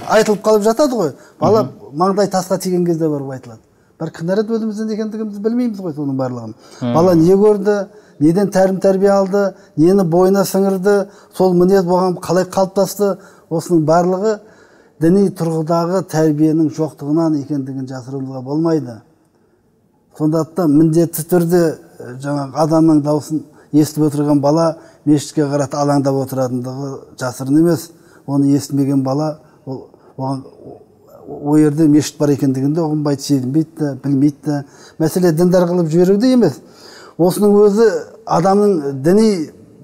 айтылып қалып жатады ғой. Бала маңдай тасқа тиген кезде барып айтылады. Бір кінәрат өзімізден екендігімізді білмейміз ғой соның барлығын. Бала не көрді, неден тәрбие алды, нені бойына сіңірді, сол мінез болған қалай қалыптасты, осының барлығы діни тұрғыдағы тәрбиенің жоқтығынан екендігін жасыруға болмайды. Сондықтан міндетті түрде жаңағы адамның даусын естіп отырған бала мешітке қарат алаңдап отыратындығы жасырын емес. Оны естімеген бала оған о жерде мешіт бар екендігінде ұғынбайды, сезінбейді, білмейді. Мәселе діндар қылып жіберуде емес. осының өзі адамның діни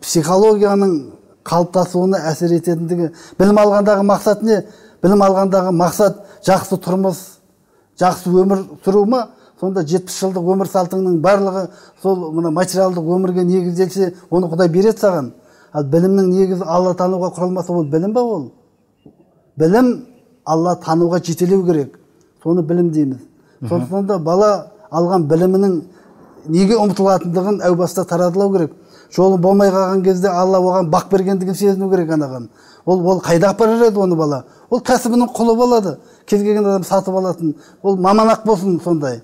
психологияның қалыптасуына әсер ететіндігі. Білім алғандағы мақсат не? Білім алғандағы мақсат жақсы тұрмыс, жақсы өмір сүру ма? Сонда 70 жылдық өмір салтыңның барлығы сол мына материалдық өмірге негізделсе, оны Құдай береді саған. Ал білімнің негізі Алла тануға құралмаса, ол білім ба ол? Білім Алла тануға жетелеу керек. Соны білім дейміз. Сондықтан да бала алған білімінің неге ұмытылатындығын әу баста таратылау керек. Жолы болмай қалған кезде Алла оған бақ бергендігін сезіну керек анаған. Ол қайда апарар еді оны бала? Ол кәсібінің құлы болады. Кез келген адам сатып алатын. Ол маман-ақ болсын сондай.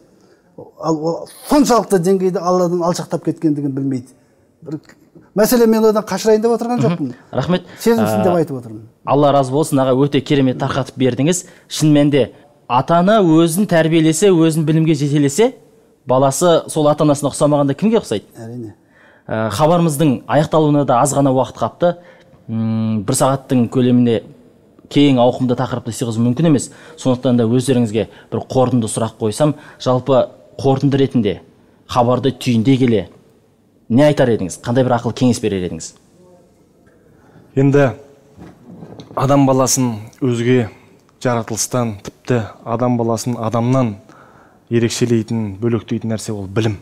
Ал соншалықты деңгейде Алладан алшақтап кеткендігін білмейді. Мәселе мен одан қашырайын деп отырған жоқпын. Рахмет. Сезімсін деп айтып отырмын. Алла разы болсын, аға, өте керемет тарқатып бердіңіз. Шынымен де ата-ана өзін тәрбиелесе, өзін білімге жетелесе, баласы сол ата-анасына ұқсамағанда кімге ұқсайды? Әрине. Хабарымыздың аяқталуына да аз ғана уақыт қапты. Бір сағаттың көлемінде кең ауқымды тақырыпты сыйғызу мүмкін емес. Сондықтан да өздеріңізге бір қорытынды сұрақ қойсам, жалпы қорытынды ретінде хабарды түйіндей келе не айтар едіңіз? Қандай бір ақыл кеңес берер едіңіз? Енді адам баласын өзге жаратылыстан, тіпті адам баласын адамнан ерекшелейтін, бөлектейтін нәрсе ол білім.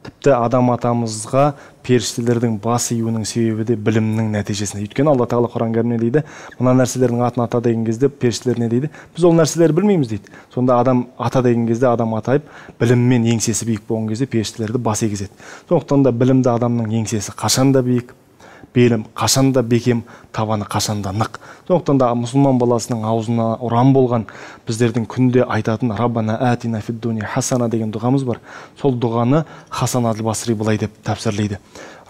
Тіпті адам атамызға періштелердің бас июінің себебі де білімнің нәтижесінде. Өйткені Алла Тағала Құран кәрімде дейді, мына нәрселердің атын ата деген кезде періштелер не дейді? Біз ол нәрселерді білмейміз дейді. Сонда адам ата деген кезде адам атайып, біліммен еңсесі биік болған кезде періштелерді бас егізеді. Сондықтан да білімді адамның еңсесі қашанда биік, белім қашанда бекем, табаны қашанда нық. Сондықтан да мұсылман баласының аузына ұран болған біздердің күнде айтатын Раббана атина фид дуния хасана деген дұғамыз бар. Сол дұғаны Хасан аль-Басри былай деп тәпсірлейді.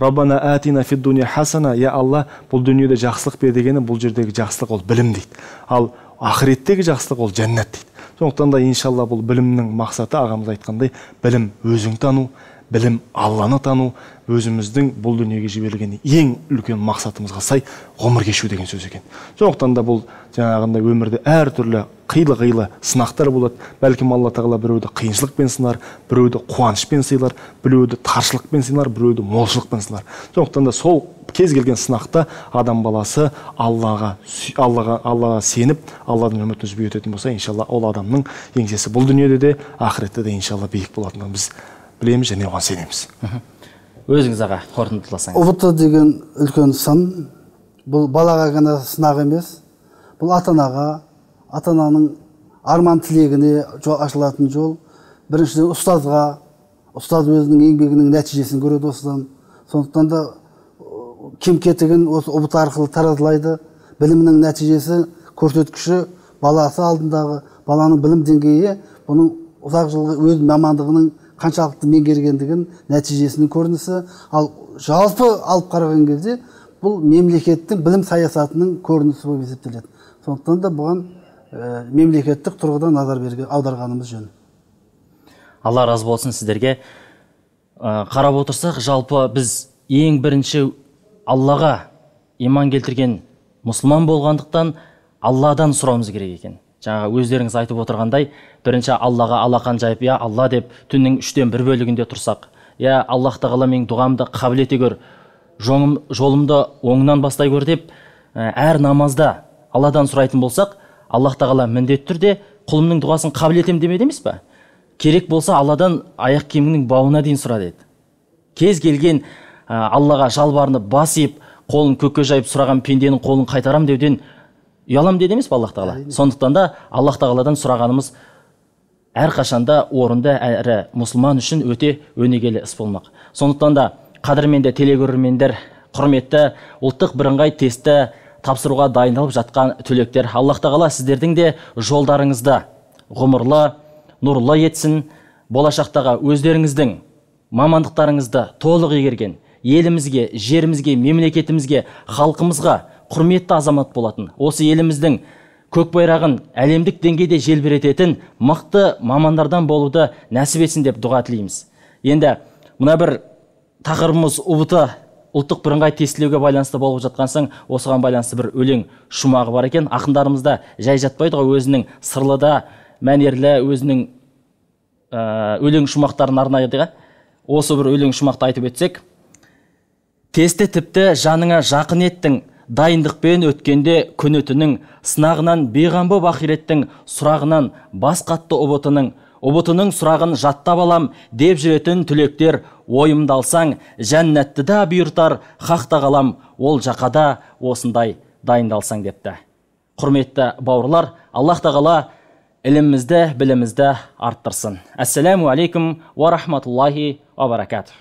Раббана атина фид дуния хасана, я Алла, бұл дүниеде жақсылық бер дегені, бұл жердегі жақсылық ол білім дейді. Ал ақыреттегі жақсылық ол жәннат дейді. Сондықтан да иншалла бұл білімнің мақсаты ағамыз айтқандай, білім өзің тану, білім Алланы тану, өзіміздің бұл дүниеге жіберілген ең үлкен мақсатымызға сай ғұмыр кешу деген сөз екен. Сондықтан да бұл жаңағындай өмірде әртүрлі қилы сынақтар болады. Бәлкім Алла Тағала біреуді қиыншылықпен сынар, біреуді қуанышпен сыйлар, біреуді таршылықпен сыйлар, біреуді молшылықпен сыйлар. Сондықтан да сол кез келген сынақта адам баласы Аллаға сеніп, Алладың үмітін үзбей өтетін болса, иншалла ол адамның еңсесі бұл дүниеде де, ақыретте де иншалла биік болатындығын біз білеміз және оған сенеміз. Өзіңіз аға қорытындыласаңыз. ұбт деген үлкен сын, бұл балаға ғана сынақ емес, бұл ата-ананың арман тілегіне ашылатын жол. Біріншіден ұстаз өзінің еңбегінің нәтижесін көреді осыдан. Сондықтан да кем кетігін осы ұбт арқылы таратылайды. Білімнің нәтижесі, көрсеткіші баласы алдындағы баланың білім деңгейі, бұның ұзақ жылғы өз мамандығының қаншалықты меңгергендігін нәтижесінің көрінісі. Ал жалпы алып қараған кезде бұл мемлекеттің білім саясатының көрінісі болып есептеледі. Сондықтан да бұған мемлекеттік тұрғыдан назар аударғанымыз жөн. Алла разы болсын сіздерге. Қарап отырсақ, жалпы біз ең бірінші Аллаға иман келтірген мұсылман болғандықтан Алладан сұрауымыз керек екен. Жаңа өздеріңіз айтып отырғандай, бірінші Аллаға алақан жайып, я Алла деп түннің 3/1 бөлігінде тұрсақ, я Аллах Тағала менің дұғамды қабыл ете көр, жолымды оңынан бастай көр деп әр намазда Алладан сұрайтын болсақ, Аллах Тағала міндетті түрде құлымның дұғасын қабыл етем демеді емес пе? Керек болса Алладан аяқ киімінің бауына дейін сұра деді. Кез келген Аллаға жалбарынып бас иіп, қолын көкке жайып сұраған пенденің қолын қайтарам деуден ұялам деді емес пе Аллах Тағала? Сондықтан да Аллах Тағаладан сұрағанымыз әрқашанда орынды әрі мұсылман үшін өте өнегелі іс болмақ. Сондықтан да қадірменді телегөрермендер, құрметті ұлттық бірыңғай тестті тапсыруға дайындалып жатқан түлектер, Аллах Тағала сіздердің де жолдарыңызды ғұмырлы, нұрлы етсін. Болашақтағы өздеріңіздің мамандықтарыңызды толық игерген, елімізге, жерімізге, мемлекетімізге, халқымызға құрметті азамат болатын, осы еліміздің көк байрағын әлемдік деңгейде желбірететін мықты мамандардан болуды нәсіп етсін деп дұға тілейміз. Енді мына бір тақырыбымыз ұбт ұлттық бірыңғай тестілеуге байланысты болып жатқан соң, осыған байланысты бір өлең шумағы бар екен. Ақындарымызда жай жатпайды ғой, өзінің сырлы да мәнерлі өзінің өлең шумақтарын арнайды. осы бір өлең шумақты айтып өтсек: тесті тіпті жаныңа жақын еттің, дайындықпен өткенде күн өтінің, сынағынан бейғам боп ақиреттің, сұрағынан бас қатты ұбытының сұрағын жаттап алам деп жүретін түлектер, ойымды алсаң, жәннәтті да бұйыртар, хақта қалам, ол жақада осындай дайындалсаң депті. Құрметті бауырлар, Аллах тағала ілімімізді, білімізді арттырсын. Ассаламу алейкум ва рахматуллахи ва баракатух.